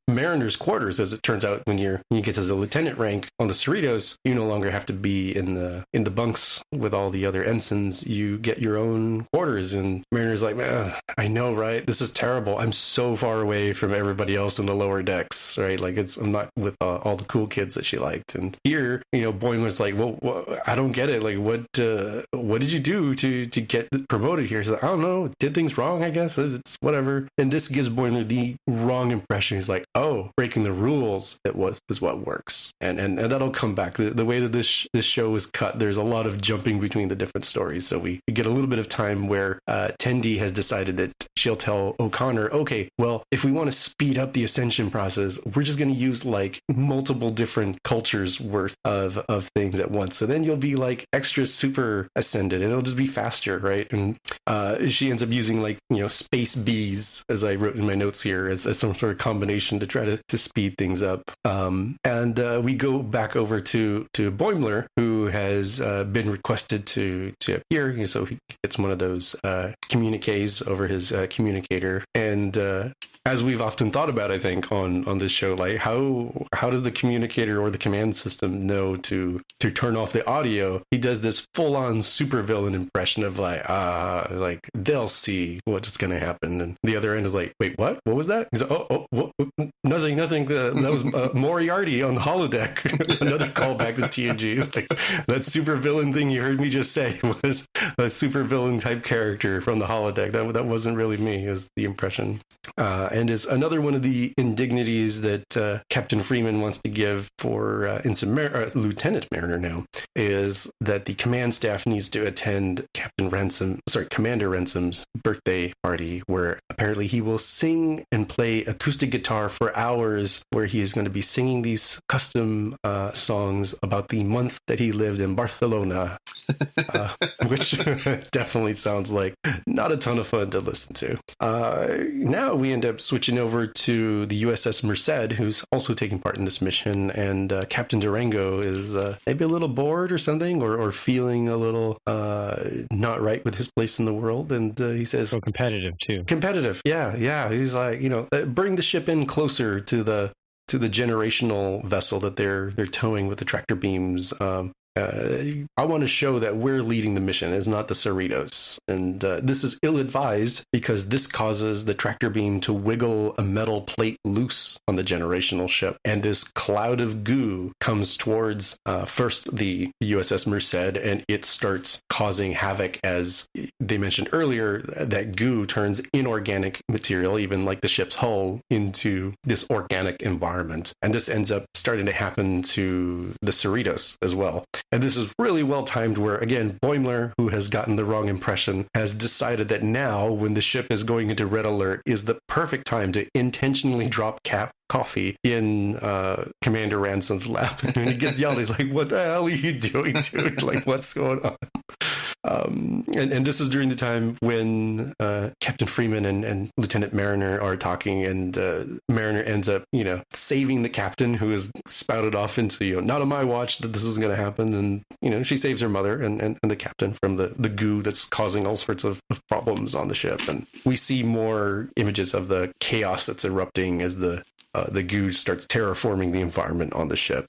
Mariner's quarters. As it turns out, when you get to the lieutenant rank on the Cerritos, you no longer have to be in the bunks with all the other ensigns. You get your own quarters. And Mariner's like, man, I know, right? This is terrible. I'm so far away from everybody else in the lower decks, right? Like I'm not with all the cool kids that she liked. And here, Boimler's like, well, I don't get it. Like, what did you do to get promoted here? He's like, I don't know. Did things wrong, I guess. It's whatever. And this gives Boimler the wrong impression. He's like, oh, breaking the rules is what works. And that'll come back. The way that this show is cut, there's a lot of jumping between the different stories. So we get a little bit of time where Tendi has decided that she'll tell O'Connor, okay, well, if we want to speed up the ascension process, we're just going to use like multiple different cultures worth of things at once. So then you'll be like extra super ascended and it'll just be faster, right? And she ends up using like, space bees, as I wrote in my notes here, as some sort of combination to try to speed things up. And we go back over to Boimler, who has been requested to appear. So he gets one of those communiques over his communicator. And as we've often thought about, I think, on this show, like how does the communicator or the command system know to turn off the audio? He does this full-on supervillain impression of like they'll see what's going to happen, and the other end is like, wait, what was that? He's like, nothing. That was Moriarty on the holodeck. Another callback to TNG. Like, that supervillain thing you heard me just say was a supervillain type character from the holodeck. That wasn't really me, is the impression. And is another one of the indignities that Captain Freeman wants to give for Lieutenant Mariner now, is that the command staff needs to attend Commander Ransom's birthday party, where apparently he will sing and play acoustic guitar for hours, where he is going to be singing these custom songs about the month that he lived in Barcelona, which definitely sounds like not a ton of fun to listen to. Now we end up switching over to the USS Merced, who's also taking part in this mission, and Captain Durango is maybe a little bored or something, or feeling a little not right with his place in the world, and he says, so competitive too. Competitive, yeah. He's like, bring the ship in closer to the generational vessel that they're towing with the tractor beams. I want to show that we're leading the mission. It's not the Cerritos. And this is ill-advised because this causes the tractor beam to wiggle a metal plate loose on the generational ship. And this cloud of goo comes towards first the USS Merced, and it starts causing havoc. As they mentioned earlier, that goo turns inorganic material, even like the ship's hull, into this organic environment. And this ends up starting to happen to the Cerritos as well. And this is really well timed, where, again, Boimler, who has gotten the wrong impression, has decided that now, when the ship is going into red alert, is the perfect time to intentionally drop coffee in Commander Ransom's lap. And he gets yelled. He's like, what the hell are you doing, dude? Like, what's going on? And this is during the time when Captain Freeman and Lieutenant Mariner are talking, and Mariner ends up, saving the captain, who is spouted off into, not on my watch that this is going to happen. And, she saves her mother and the captain from the goo that's causing all sorts of problems on the ship. And we see more images of the chaos that's erupting as the goo starts terraforming the environment on the ship.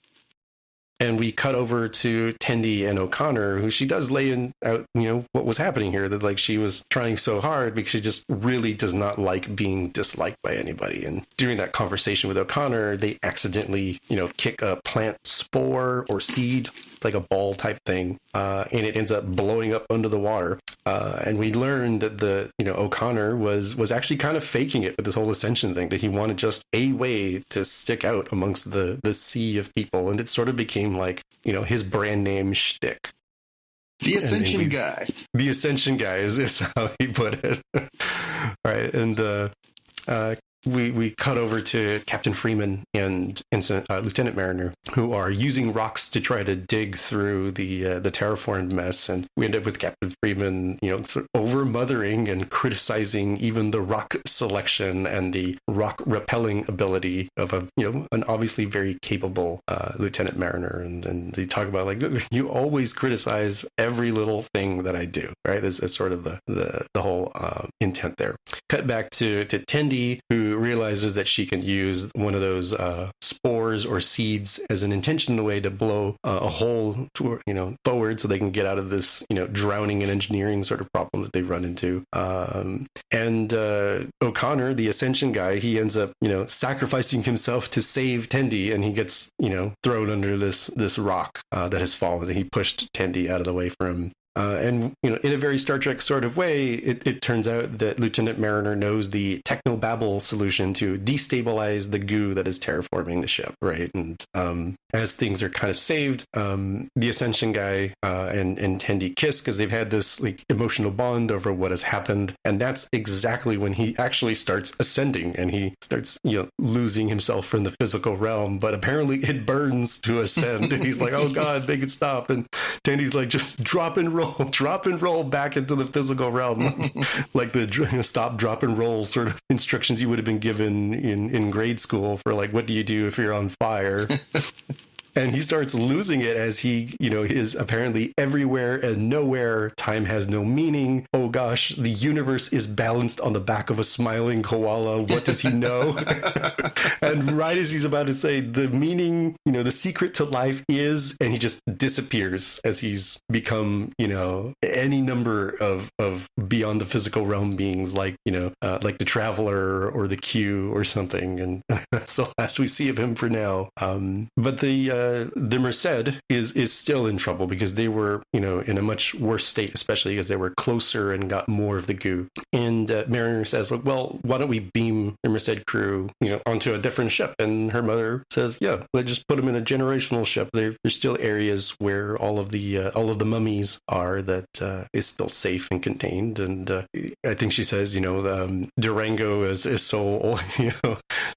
And we cut over to Tendi and O'Connor, who she does lay out, what was happening here, that like she was trying so hard because she just really does not like being disliked by anybody. And during that conversation with O'Connor, they accidentally, kick a plant spore or seed, like a ball type thing, and it ends up blowing up under the water. And we learned that O'Connor was actually kind of faking it with this whole ascension thing, that he wanted just a way to stick out amongst the sea of people. And it sort of became like, his brand name shtick. The Ascension guy. The Ascension guy is how he put it. Right. And we cut over to Captain Freeman and Lieutenant Mariner, who are using rocks to try to dig through the terraformed mess. And we end up with Captain Freeman, sort of over-mothering and criticizing even the rock selection and the rock repelling ability of an obviously very capable Lieutenant Mariner. And they talk about, like, you always criticize every little thing that I do, right? That's sort of the whole intent there. Cut back to Tendi, who realizes that she can use one of those spores or seeds as an intentional way to blow a hole forward, so they can get out of this drowning in engineering sort of problem that they've run into. And O'Connor, the Ascension guy, he ends up sacrificing himself to save Tendi, and he gets thrown under this rock that has fallen, and he pushed Tendi out of the way from him. And, in a very Star Trek sort of way, it turns out that Lieutenant Mariner knows the technobabble solution to destabilize the goo that is terraforming the ship, right? And as things are kind of saved, the Ascension guy and Tendi kiss because they've had this like emotional bond over what has happened. And that's exactly when he actually starts ascending, and he starts, losing himself from the physical realm. But apparently it burns to ascend. He's like, oh God, make it stop. And Tendi's like, just drop and roll back into the physical realm. Like the stop, drop, and roll sort of instructions you would have been given in grade school for, like, what do you do if you're on fire? And he starts losing it as he, is apparently everywhere and nowhere. Time has no meaning. Oh gosh, the universe is balanced on the back of a smiling koala. What does he know? And right as he's about to say the meaning, the secret to life is, and he just disappears as he's become, any number of beyond the physical realm beings like the Traveler or the Q or something. And that's the last we see of him for now. But the Merced is still in trouble because they were, in a much worse state, especially as they were closer and got more of the goo. And Mariner says, well, why don't we beam the Merced crew, onto a different ship? And her mother says, yeah, let's just put them in a generational ship. There's still areas where all of the mummies are that is still safe and contained. And I think she says, Durango is so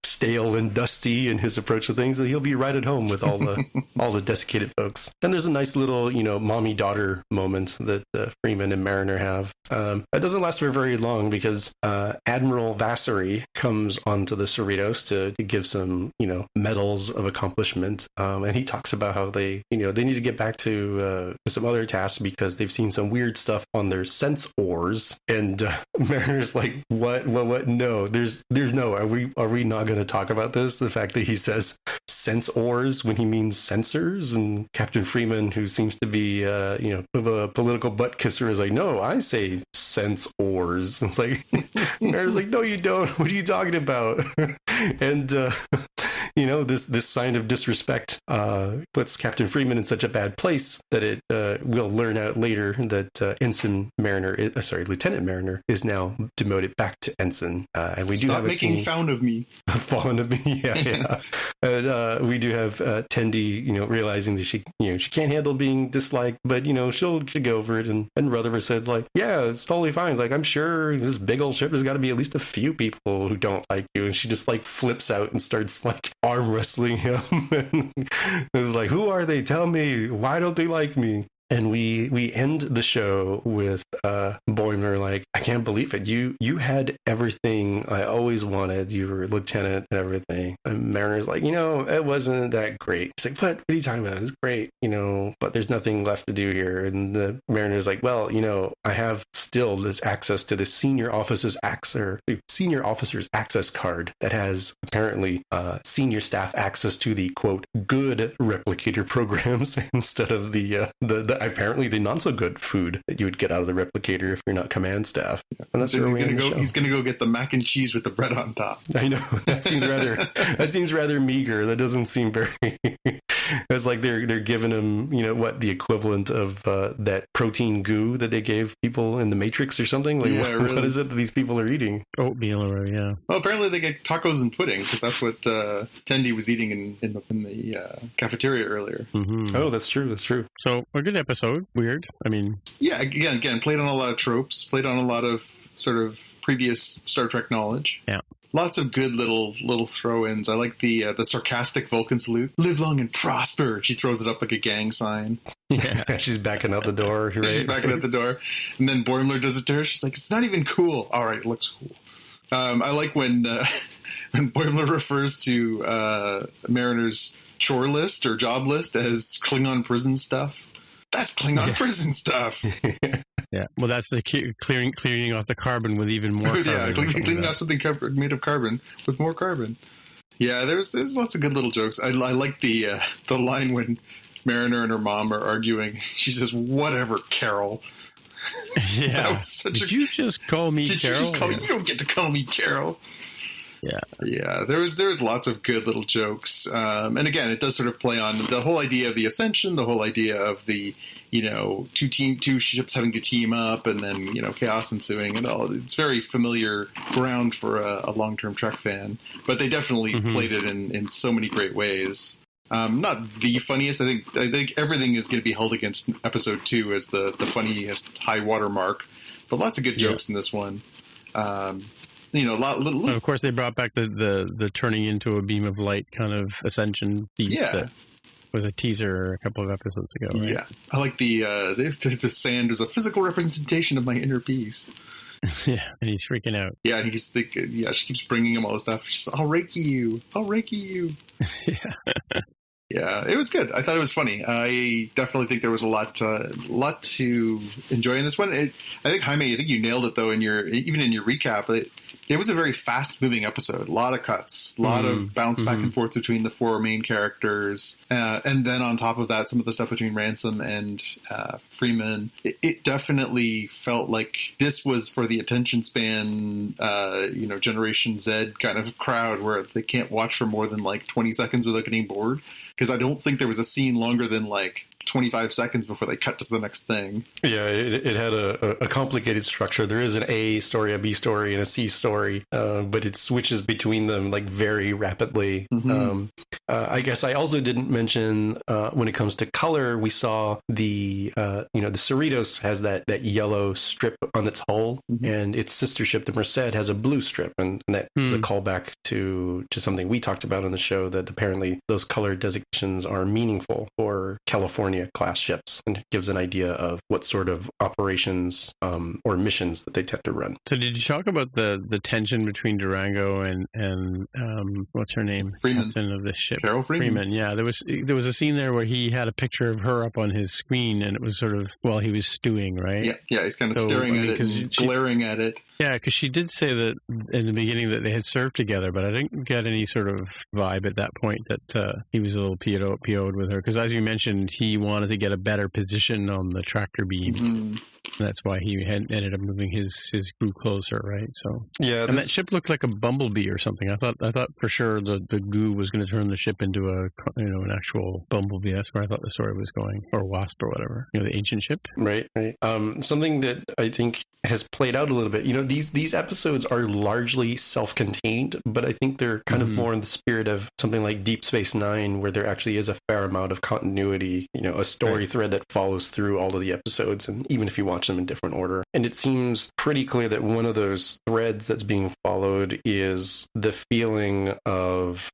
stale and dusty in his approach to things that he'll be right at home with all the desiccated folks. And there's a nice little, mommy-daughter moment that Freeman and Mariner have. It doesn't last for very long because Admiral Vassery comes onto the Cerritos to give some, medals of accomplishment. And he talks about how they need to get back to some other tasks because they've seen some weird stuff on their sense ores. And Mariner's like, what? No, there's no. Are we not going to talk about this? The fact that he says sense ores when he means sensors, and Captain Freeman, who seems to be of a political butt kisser, is like, no, I say sense ores. It's like Mariner's like, no, you don't. What are you talking about? And this sign of disrespect puts Captain Freeman in such a bad place that it will learn out later that Lieutenant Mariner is now demoted back to ensign. And we do have a scene making fun of me. Fun of me, yeah. And we do have Tendi, realizing that she can't handle being disliked, but she'll get over it. And Rutherford says, like, yeah, it's totally fine. Like, I'm sure this big old ship, there's got to be at least a few people who don't like you. And she just like flips out and starts like arm wrestling him. And it was like, who are they? Tell me, why don't they like me? And we end the show with Boimler like, I can't believe it. You had everything I always wanted. You were lieutenant and everything. And Mariner's like, it wasn't that great. He's like, what are you talking about? It's great, but there's nothing left to do here. And the Mariner's like, well, I have still this access to the senior officer's access card that has apparently senior staff access to the quote good replicator programs instead of the apparently the not so good food that you would get out of the replicator if you're not command staff. And that's he's gonna go get the mac and cheese with the bread on top. I know that seems rather meager. That doesn't seem very. It's like they're giving him the equivalent of that protein goo that they gave people in the Matrix or something. Like what is it that these people are eating? Oatmeal, or yeah. Well, apparently they get tacos and pudding because that's what Tendi was eating in the cafeteria earlier. Mm-hmm. Oh, that's true. So a good episode. Weird. I mean, yeah. Again, played on a lot of tropes. Played on a lot of sort of previous Star Trek knowledge. Yeah. Lots of good little throw-ins. I like the sarcastic Vulcan salute. Live long and prosper. She throws it up like a gang sign. Yeah, she's backing out the door. Right? She's backing out the door. And then Boimler does it to her. She's like, it's not even cool. All right, it looks cool. I like when Boimler refers to Mariner's chore list or job list as Klingon prison stuff. That's Klingon prison stuff. Yeah, well, that's the clearing off the carbon with even more carbon. Yeah, cleaning off something made of carbon with more carbon. Yeah, there's lots of good little jokes. I like the line when Mariner and her mom are arguing. She says, "Whatever, Carol." Yeah. Did you just call me Carol? You don't get to call me Carol. Yeah. There's lots of good little jokes, and again, it does sort of play on the whole idea of the Ascension, the whole idea of the two ships having to team up, and then chaos ensuing, and all. It's very familiar ground for a long-term Trek fan, but they definitely played it in so many great ways. Not the funniest. I think everything is going to be held against episode 2 as the funniest high water mark, but lots of good jokes in this one. Of course, they brought back the turning into a beam of light kind of ascension piece that was a teaser a couple of episodes ago. Right? Yeah, I like the sand is a physical representation of my inner peace. Yeah, and he's freaking out. Yeah, and he's thinking. Yeah, she keeps bringing him all the stuff. She's, I'll reiki you. Yeah. Yeah, it was good. I thought it was funny. I definitely think there was a lot to enjoy in this one. I think, Jaime, I think you nailed it though in your recap. It was a very fast-moving episode. A lot of cuts, a lot of bounce back and forth between the four main characters, and then on top of that, some of the stuff between Ransom and Freeman. It definitely felt like this was for the attention span, Generation Z kind of crowd where they can't watch for more than like 20 seconds without getting bored. Because I don't think there was a scene longer than like 25 seconds before they cut to the next thing. Yeah, it had a complicated structure. There is an A story, a B story, and a C story, but it switches between them like very rapidly. I guess I also didn't mention when it comes to color, we saw the Cerritos has that yellow strip on its hull, and its sister ship, the Merced, has a blue strip, and that is a callback to something we talked about on the show, that apparently those color designations are meaningful for California class ships, and gives an idea of what sort of operations or missions that they tend to run. So did you talk about the tension between Durango and what's her name? Freeman. Captain of the ship. Carol Freeman. Yeah, there was a scene there where he had a picture of her up on his screen, and it was sort of while he was stewing, right? Yeah, he's kind of staring at it and glaring at it. Yeah, because she did say that in the beginning that they had served together, but I didn't get any sort of vibe at that point that he was a little PO'd with her. Because as you mentioned, he wanted to get a better position on the tractor beam. That's why he ended up moving his crew closer, right? So yeah, and that ship looked like a bumblebee or something. I thought for sure the goo was going to turn the ship into an actual bumblebee. That's where I thought the story was going, or wasp or whatever. The ancient ship. Right. Something that I think has played out a little bit. These episodes are largely self-contained, but I think they're kind of more in the spirit of something like Deep Space Nine, where there actually is a fair amount of continuity. A story thread that follows through all of the episodes, and even if you watch them in different order. And it seems pretty clear that one of those threads that's being followed is the feeling of,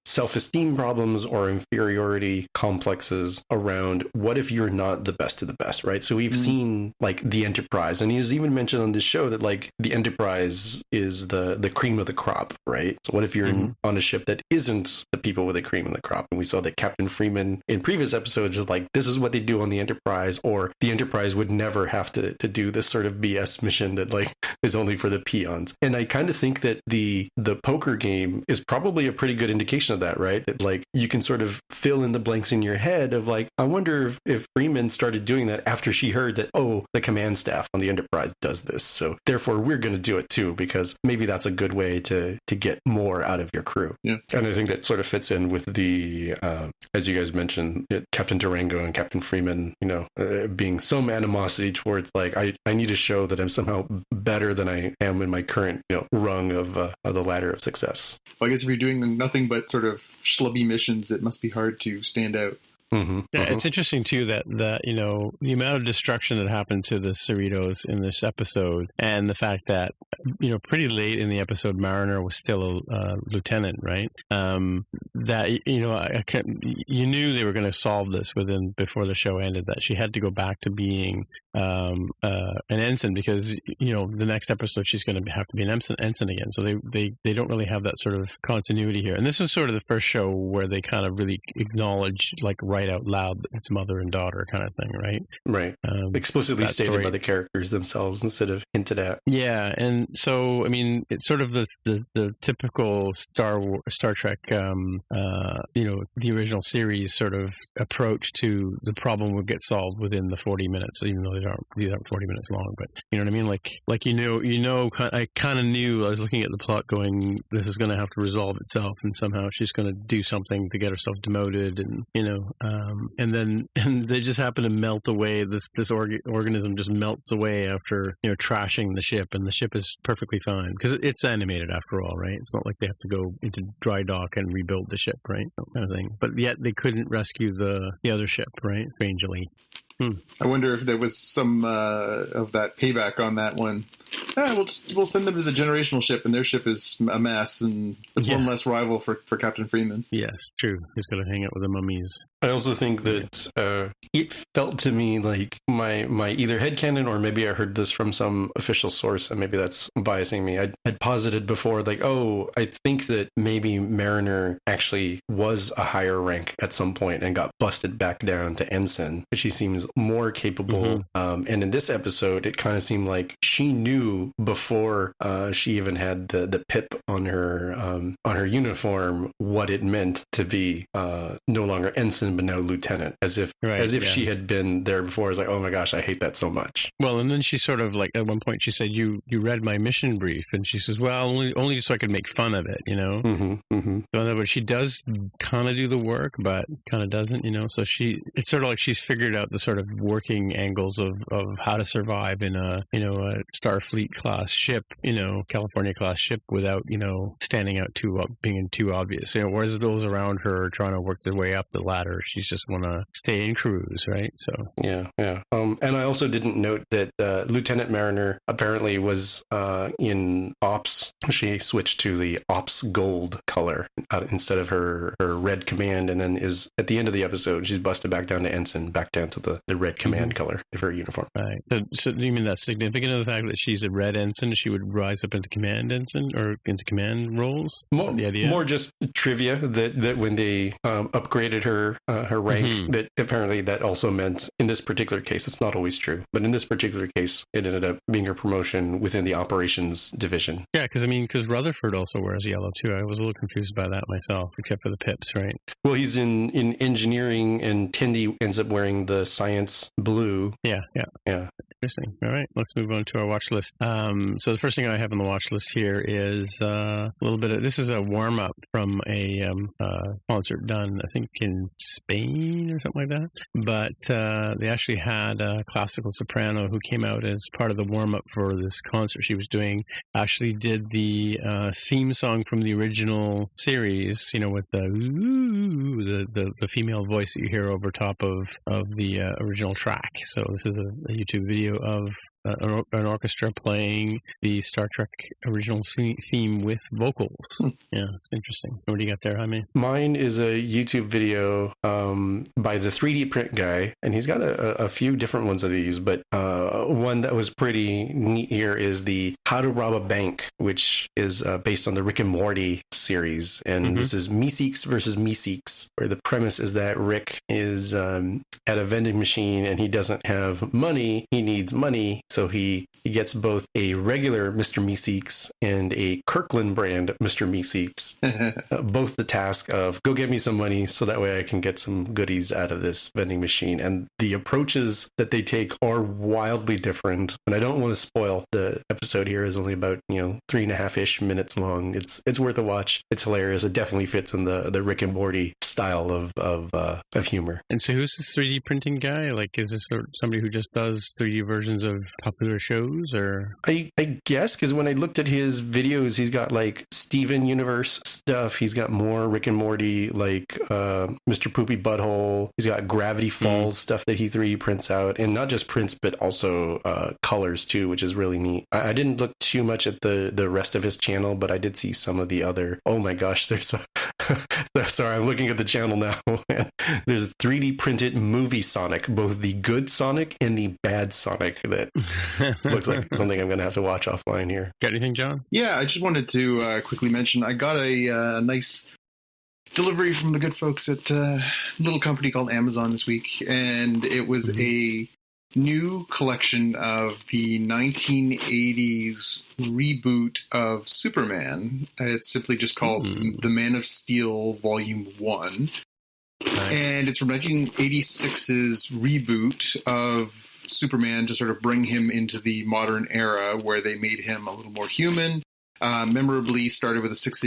self-esteem problems or inferiority complexes around what if you're not the best of the best, right? So we've seen like the Enterprise, and he was even mentioned on this show that like the Enterprise is the cream of the crop, right? So what if you're on a ship that isn't the people with the cream of the crop? And we saw that Captain Freeman in previous episodes is like, this is what they do on the Enterprise, or the Enterprise would never have to do this sort of BS mission that like is only for the peons. And I kind of think that the poker game is probably a pretty good indication of that, right? That like you can sort of fill in the blanks in your head of like, I wonder if Freeman started doing that after she heard that, oh, the command staff on the Enterprise does this, so therefore we're going to do it too, because maybe that's a good way to get more out of your crew. Yeah. And I think that sort of fits in with the as you guys mentioned, Captain Durango and Captain Freeman, being some animosity towards like, I need to show that I'm somehow better than I am in my current rung of the ladder of success. Well, I guess if you're doing nothing but sort of schlubby missions, it must be hard to stand out. It's interesting too that the amount of destruction that happened to the Cerritos in this episode, and the fact that pretty late in the episode Mariner was still a lieutenant, right? That you knew they were going to solve this before the show ended, that she had to go back to being an ensign, because the next episode she's going to have to be an ensign again. So they don't really have that sort of continuity here. And this is sort of the first show where they kind of really acknowledge, like right out loud, that it's mother and daughter kind of thing, right? Right. Explicitly stated by the characters themselves instead of hinted at. Yeah, and so I mean, it's sort of the typical Star Trek, the original series sort of approach to the problem would get solved within the 40 minutes, even though these aren't 40 minutes long. But you know what I mean? I kind of knew, I was looking at the plot going, this is going to have to resolve itself, and somehow she's going to do something to get herself demoted, and they just happen to melt away. This organism just melts away after trashing the ship, and the ship is perfectly fine because it's animated after all, right? It's not like they have to go into dry dock and rebuild the ship, right? That kind of thing. But yet they couldn't rescue the other ship, right? Strangely. I wonder if there was some of that payback on that one. we'll send them to the generational ship, and their ship is a mess, and it's one less rival for Captain Freeman. Yes, true. He's got to hang out with the mummies. I also think that it felt to me like my either headcanon or maybe I heard this from some official source, and maybe that's biasing me. I'd posited before, like, oh, I think that maybe Mariner actually was a higher rank at some point and got busted back down to ensign, but she seems more capable. And in this episode, it kind of seemed like she knew before she even had the pip on her uniform what it meant to be no longer ensign but now lieutenant, as if she had been there before. It's like, oh my gosh, I hate that so much. Well, and then she sort of like at one point she said, "You read my mission brief," and she says, "Well, only so I could make fun of it, you know." But she does kind of do the work, but kind of doesn't, you know. So it's sort of like she's figured out the sort of working angles of how to survive in a Starfleet class ship, California class ship without standing out being too obvious. Whereas those around her are trying to work their way up the ladder, she's just want to stay in cruise, right? So yeah. And I also didn't note that Lieutenant Mariner apparently was in Ops. She switched to the Ops Gold color instead of her red command, and then is at the end of the episode she's busted back down to ensign, back down to the red command color of her uniform. Right. So do you mean that's significant of the fact that she's a red ensign? She would rise up into command ensign or into command roles? More just trivia that when they upgraded her rank, that apparently that also meant in this particular case, it's not always true, but in this particular case, it ended up being a promotion within the operations division. Yeah, because Rutherford also wears yellow too. I was a little confused by that myself, except for the pips, right? Well, he's in engineering, and Tindy ends up wearing the science blue. Yeah. Interesting. All right, let's move on to our watch list. So the first thing I have on the watch list here is a little bit of, this is a warm up from a concert done, I think, in Spain or something like that. But they actually had a classical soprano who came out as part of the warm up for this concert she was doing. Actually did the theme song from the original series, with the female voice that you hear over top of the original track. So this is a YouTube video of an orchestra playing the Star Trek original theme with vocals. Yeah, it's interesting. What do you got there, Jaime? Mine is a YouTube video by the 3D print guy, and he's got a few different ones of these, but one that was pretty neat here is the How to Rob a Bank, which is based on the Rick and Morty series, and this is Meeseeks versus Meeseeks, where the premise is that Rick is at a vending machine and he doesn't have money, he needs money, so he gets both a regular Mr. Meeseeks and a Kirkland brand Mr. Meeseeks. Both the task of go get me some money so that way I can get some goodies out of this vending machine. And the approaches that they take are wildly different. And I don't want to spoil. The episode here is only about 3.5-ish minutes long. It's worth a watch. It's hilarious. It definitely fits in the Rick and Morty style of humor. And so who's this 3D printing guy? Like, is this somebody who just does 3D versions of popular shows, or? I guess, because when I looked at his videos, he's got like Steven Universe stuff. He's got more Rick and Morty, like Mr. Poopy Butthole. He's got Gravity Falls stuff that he 3D prints out, and not just prints, but also colors too, which is really neat. I didn't look too much at the rest of his channel, but I did see some of the other. Oh my gosh, there's a sorry, I'm looking at the channel now. There's 3D printed movie Sonic, both the good Sonic and the bad Sonic, that looks like something I'm going to have to watch offline here. Got anything, John? Yeah, I just wanted to quickly mention I got a nice delivery from the good folks at a little company called Amazon this week, and it was a new collection of the 1980s reboot of Superman. It's simply just called The Man of Steel Volume 1. Nice. And it's from 1986's reboot of Superman to sort of bring him into the modern era where they made him a little more human. Memorably started with a six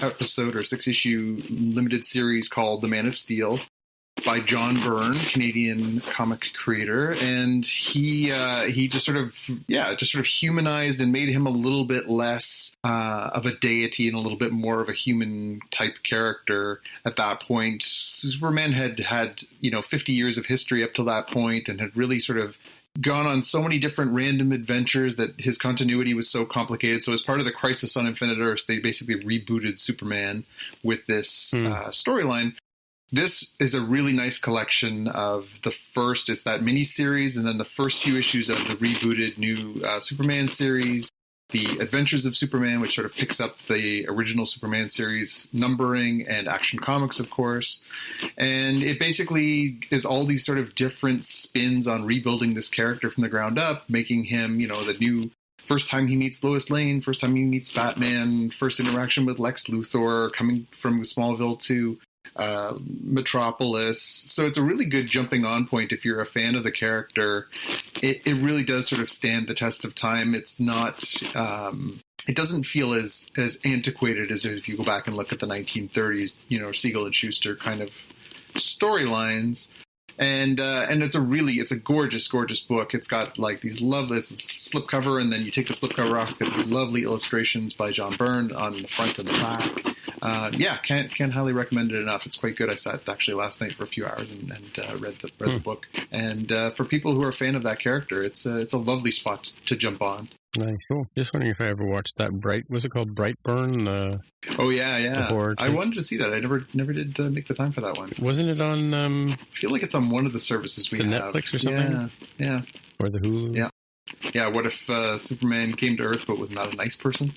episode or 6-issue limited series called The Man of Steel by John Byrne, Canadian comic creator, and he just sort of humanized and made him a little bit less of a deity and a little bit more of a human type character at that point. Superman had 50 years of history up to that point and had really sort of gone on so many different random adventures that his continuity was so complicated. So as part of the Crisis on Infinite Earths, they basically rebooted Superman with this storyline. This is a really nice collection of the first, it's that mini-series, and then the first few issues of the rebooted new Superman series, The Adventures of Superman, which sort of picks up the original Superman series numbering, and Action Comics, of course. And it basically is all these sort of different spins on rebuilding this character from the ground up, making him, the new first time he meets Lois Lane, first time he meets Batman, first interaction with Lex Luthor, coming from Smallville to Metropolis. So it's a really good jumping on point if you're a fan of the character. It really does sort of stand the test of time. It's not it doesn't feel as antiquated as if you go back and look at the 1930s, Siegel and Schuster kind of storylines. And it's a gorgeous, gorgeous book. It's got like these lovely, it's a slipcover, and then you take the slipcover off. It's got these lovely illustrations by John Byrne on the front and the back. Can't highly recommend it enough. It's quite good. I sat actually last night for a few hours and read the book. And for people who are a fan of that character, it's a lovely spot to jump on. Nice. Cool. Just wondering if I ever watched that was it called Brightburn? Oh yeah. I wanted to see that. I never did make the time for that one. Wasn't it on? I feel like it's on one of the services we have. Netflix or something. Yeah. Or the Hulu. Yeah. What if Superman came to Earth but was not a nice person?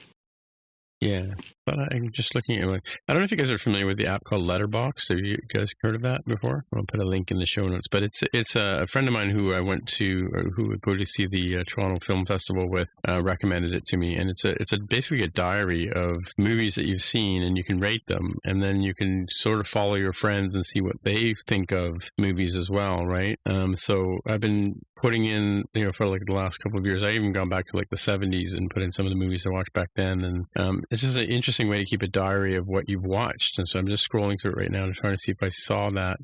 Yeah, but I'm just looking at I don't know if you guys are familiar with the app called Letterboxd. Have you guys heard of that before? I'll put a link in the show notes. But it's a friend of mine who I went to, who would go to see the Toronto Film Festival with, recommended it to me, and it's basically a diary of movies that you've seen, and you can rate them, and then you can sort of follow your friends and see what they think of movies as well, right? So I've been putting in, for like the last couple of years, I even gone back to like the 70s and put in some of the movies I watched back then, and it's just an interesting way to keep a diary of what you've watched. And so I'm just scrolling through it right now to try to see if I saw that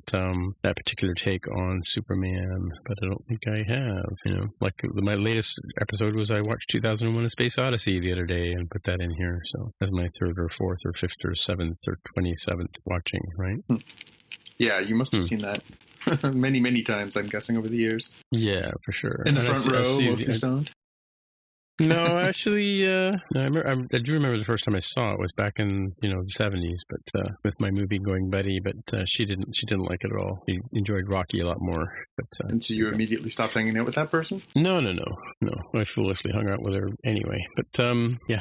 particular take on Superman, but I don't think I have. Like my latest episode was I watched 2001: A Space Odyssey the other day and put that in here. So that's my third or fourth or fifth or seventh or 27th watching, right? Yeah, you must have sseen that many, many times, I'm guessing, over the years. Yeah, for sure. In the front row, mostly stoned? No, actually, I do remember the first time I saw it was back in the 70s, but with my movie going buddy. But she didn't like it at all. She enjoyed Rocky a lot more. But and so you immediately stopped hanging out with that person? No. I foolishly hung out with her anyway. But yeah,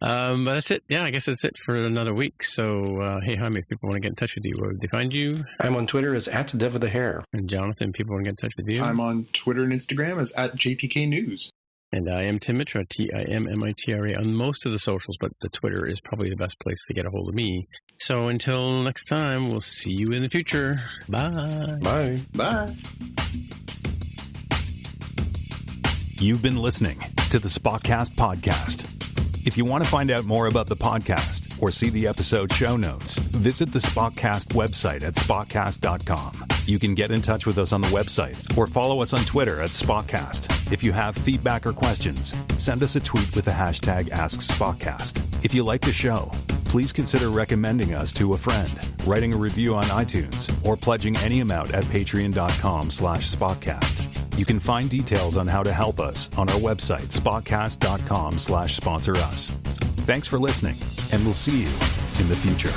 but that's it. Yeah, I guess that's it for another week. So hey, Jaime, if people want to get in touch with you, where do they find you? I'm on Twitter as @DevWithTheHair. And Jonathan, people want to get in touch with you? I'm on Twitter and Instagram as @JPK News. And I am Tim Mitra, TIMMITRA, on most of the socials, but the Twitter is probably the best place to get a hold of me. So until next time, we'll see you in the future. Bye. Bye. Bye. You've been listening to the Spotcast podcast. If you want to find out more about the podcast or see the episode show notes, visit the Spotcast website at spotcast.com. You can get in touch with us on the website or follow us on Twitter at Spotcast. If you have feedback or questions, send us a tweet with the hashtag AskSpotcast. If you like the show, please consider recommending us to a friend, writing a review on iTunes, or pledging any amount at patreon.com/Spotcast. You can find details on how to help us on our website, spotcast.com/sponsor us. Thanks for listening, and we'll see you in the future.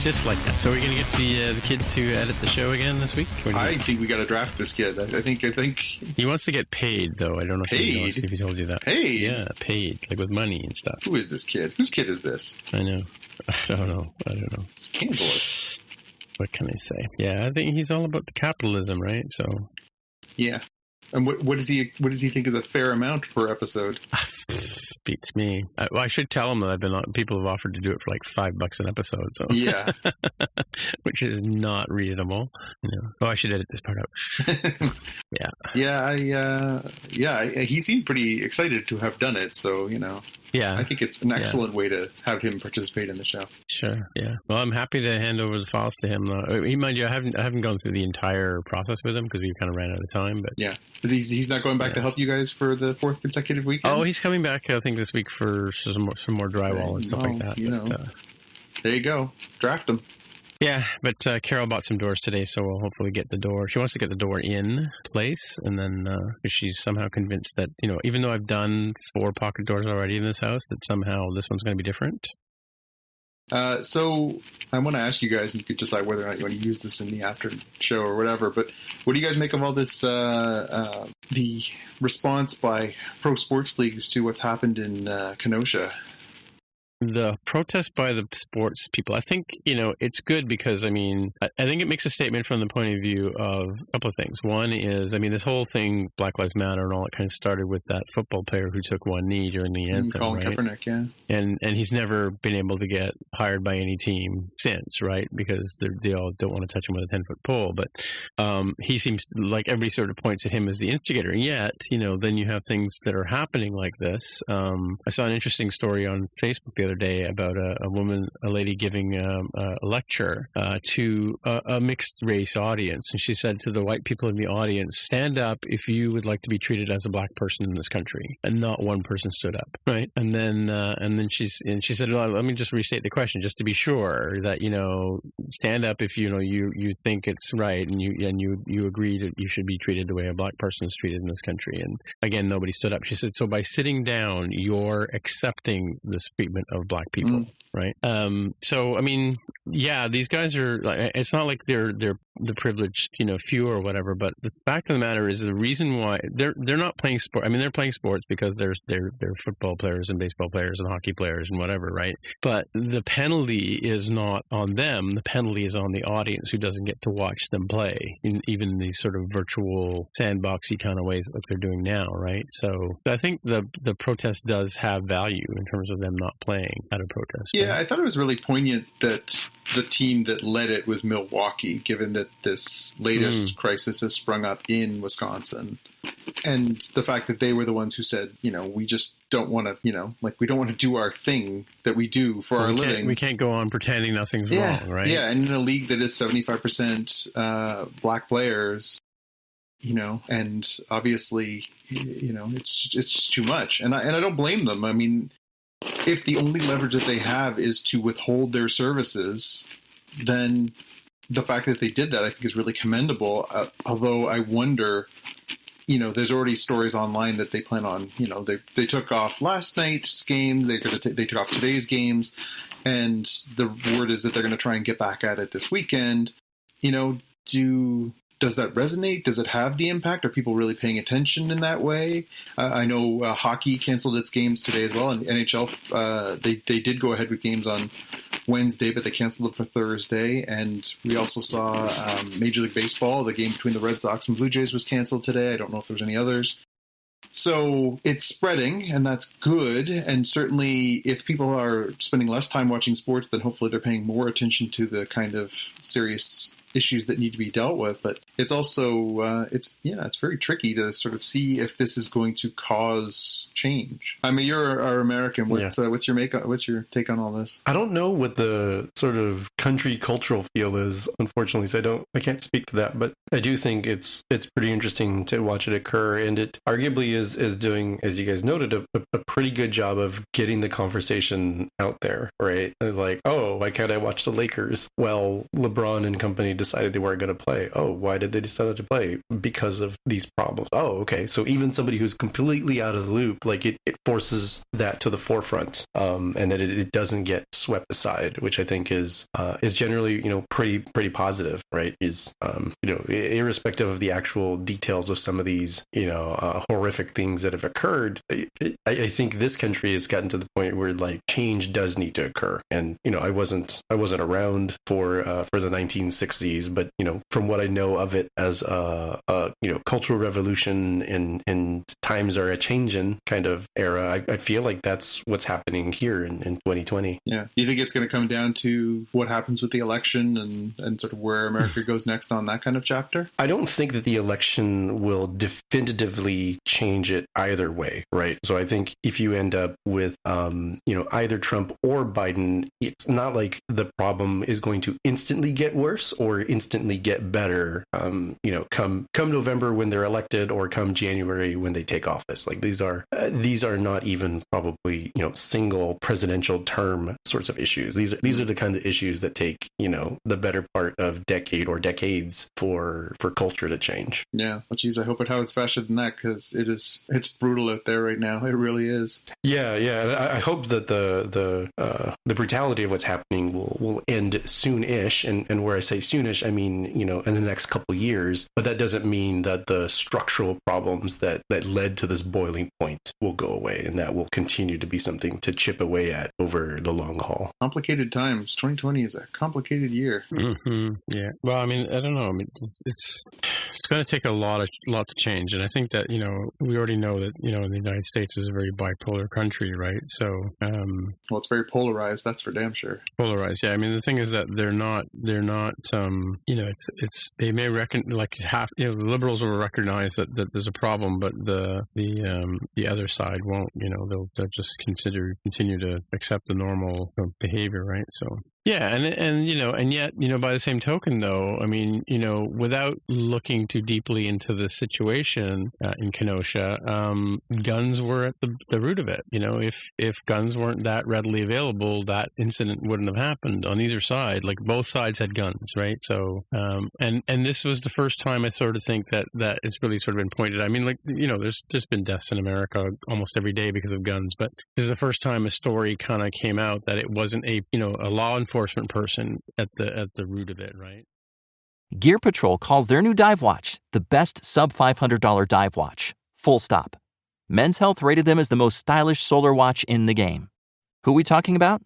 Just like that. So we're going to get the kid to edit the show again this week? I think we got to draft this kid. I think he wants to get paid, though. I don't know if he told you that. Paid? Yeah, paid, like with money and stuff. Who is this kid? Whose kid is this? I know. I don't know. Scandalous. What can I say? Yeah, I think he's all about the capitalism, right? So yeah. And what does he think is a fair amount per episode? Beats me. I should tell him that people have offered to do it for like $5 an episode. So yeah, which is not reasonable. I should edit this part out. yeah. He seemed pretty excited to have done it. So yeah, I think it's an excellent way to have him participate in the show. Sure. Yeah. Well, I'm happy to hand over the files to him. Mind you, I haven't gone through the entire process with him because we kind of ran out of time. But yeah, he's not going back to help you guys for the 4th consecutive weekend. Oh, he's coming back. I think this week for some more drywall and stuff like that. There you go. Draft him. Yeah, but Carol bought some doors today, so we'll hopefully get the door. She wants to get the door in place, and then she's somehow convinced that, even though I've done 4 pocket doors already in this house, that somehow this one's going to be different. So I want to ask you guys, and you could decide whether or not you want to use this in the after show or whatever, but what do you guys make of all this, the response by pro sports leagues to what's happened in Kenosha? The protest by the sports people, I think, it's good because, I think it makes a statement from the point of view of a couple of things. One is, this whole thing, Black Lives Matter and all that kind of started with that football player who took one knee during the anthem, Colin right? Kaepernick, yeah. And he's never been able to get hired by any team since, right? Because they all don't want to touch him with a 10-foot pole. But he seems like everybody sort of points at him as the instigator. And yet, then you have things that are happening like this. I saw an interesting story on Facebook the other day about a lady giving a lecture to a mixed race audience, and she said to the white people in the audience, "Stand up if you would like to be treated as a black person in this country." And not one person stood up, right? And then she said, well, "Let me just restate the question, just to be sure that stand up if you think it's right and you agree that you should be treated the way a black person is treated in this country." And again, nobody stood up. She said, "So by sitting down, you're accepting this treatment of black people." Right. So, these guys are, it's not like they're the privileged, few or whatever, but the fact of the matter is the reason why they're not playing sport. They're playing sports because they're football players and baseball players and hockey players and whatever, right? But the penalty is not on them. The penalty is on the audience who doesn't get to watch them play, even in these sort of virtual sandboxy kind of ways that they're doing now, right? So I think the protest does have value in terms of them not playing at a protest. Yeah, right? I thought it was really poignant that the team that led it was Milwaukee, given that this latest crisis has sprung up in Wisconsin. And the fact that they were the ones who said, we just don't want to, we don't want to do our thing that we do for our living. We can't go on pretending nothing's wrong, right? Yeah, and in a league that is 75% black players, and obviously, it's just too much. And I don't blame them. If the only leverage that they have is to withhold their services, then the fact that they did that, I think, is really commendable. Although I wonder, there's already stories online that they plan on, they took off last night's game, they took off today's games, and the word is that they're going to try and get back at it this weekend. Does that resonate? Does it have the impact? Are people really paying attention in that way? I know hockey canceled its games today as well, and NHL, they did go ahead with games on Wednesday, but they canceled them for Thursday. And we also saw Major League Baseball, the game between the Red Sox and Blue Jays was canceled today. I don't know if there's any others. So it's spreading, and that's good. And certainly if people are spending less time watching sports, then hopefully they're paying more attention to the kind of serious issues that need to be dealt with. But it's also it's very tricky to sort of see if this is going to cause change. You're American. What's your take on all this? I don't know what the sort of country cultural feel is, unfortunately, so I can't speak to that, but I do think it's pretty interesting to watch it occur, and it arguably is doing, as you guys noted, a pretty good job of getting the conversation out there, right? It's like, oh, why can't I watch the Lakers? Well, LeBron and company decided they weren't going to play. Oh, why did they decide to play? Because of these problems. Oh, okay. So even somebody who's completely out of the loop, like it forces that to the forefront, and that it doesn't get swept aside, which I think is generally, pretty positive, right? Is, irrespective of the actual details of some of these, horrific things that have occurred, I think this country has gotten to the point where like change does need to occur. And, I wasn't around for the 1960s expertise, but from what I know of it as a cultural revolution and times are a changing kind of era, I feel like that's what's happening here in 2020. Yeah. Do you think it's going to come down to what happens with the election and sort of where America goes next on that kind of chapter? I don't think that the election will definitively change it either way, right? So I think if you end up with, either Trump or Biden, it's not like the problem is going to instantly get worse or instantly get better, come November when they're elected or come January when they take office. Like these are not even probably, single presidential term sorts of issues. These are the kinds of issues that take, the better part of decade or decades for culture to change. Yeah. Well, geez, I hope it's faster than that, because it's brutal out there right now. It really is. Yeah. I hope that the brutality of what's happening will end soon-ish. And where I say soonish, I mean, in the next couple of years. But that doesn't mean that the structural problems that led to this boiling point will go away, and that will continue to be something to chip away at over the long haul. Complicated times. 2020 is a complicated year. Mm-hmm. Yeah. Well, I mean, I don't know. I mean, it's going to take a lot to change, and I think that we already know that the United States is a very bipolar country, right? So, well, it's very polarized. That's for damn sure. Polarized. Yeah. I mean, the thing is that they're not. It's they may reckon like half. The liberals will recognize that there's a problem, but the other side won't. They'll just continue to accept the normal behavior, right? So. Yeah, and yet, by the same token, though, I mean, without looking too deeply into the situation in Kenosha, guns were at the root of it. If guns weren't that readily available, that incident wouldn't have happened on either side. Like both sides had guns, right? So, and this was the first time I sort of think that it's really sort of been pointed. I mean, like there's been deaths in America almost every day because of guns, but this is the first time a story kind of came out that it wasn't a law enforcement person at the root of it, right? Gear Patrol calls their new dive watch the best sub-$500 dive watch. Full stop. Men's Health rated them as the most stylish solar watch in the game. Who are we talking about?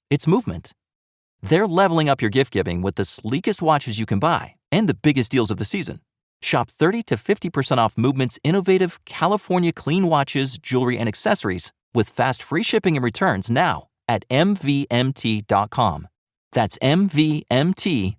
It's Movement. They're leveling up your gift giving with the sleekest watches you can buy and the biggest deals of the season. Shop 30 to 50% off Movement's innovative California clean watches, jewelry, and accessories with fast free shipping and returns now at mvmt.com. That's mvmt.com.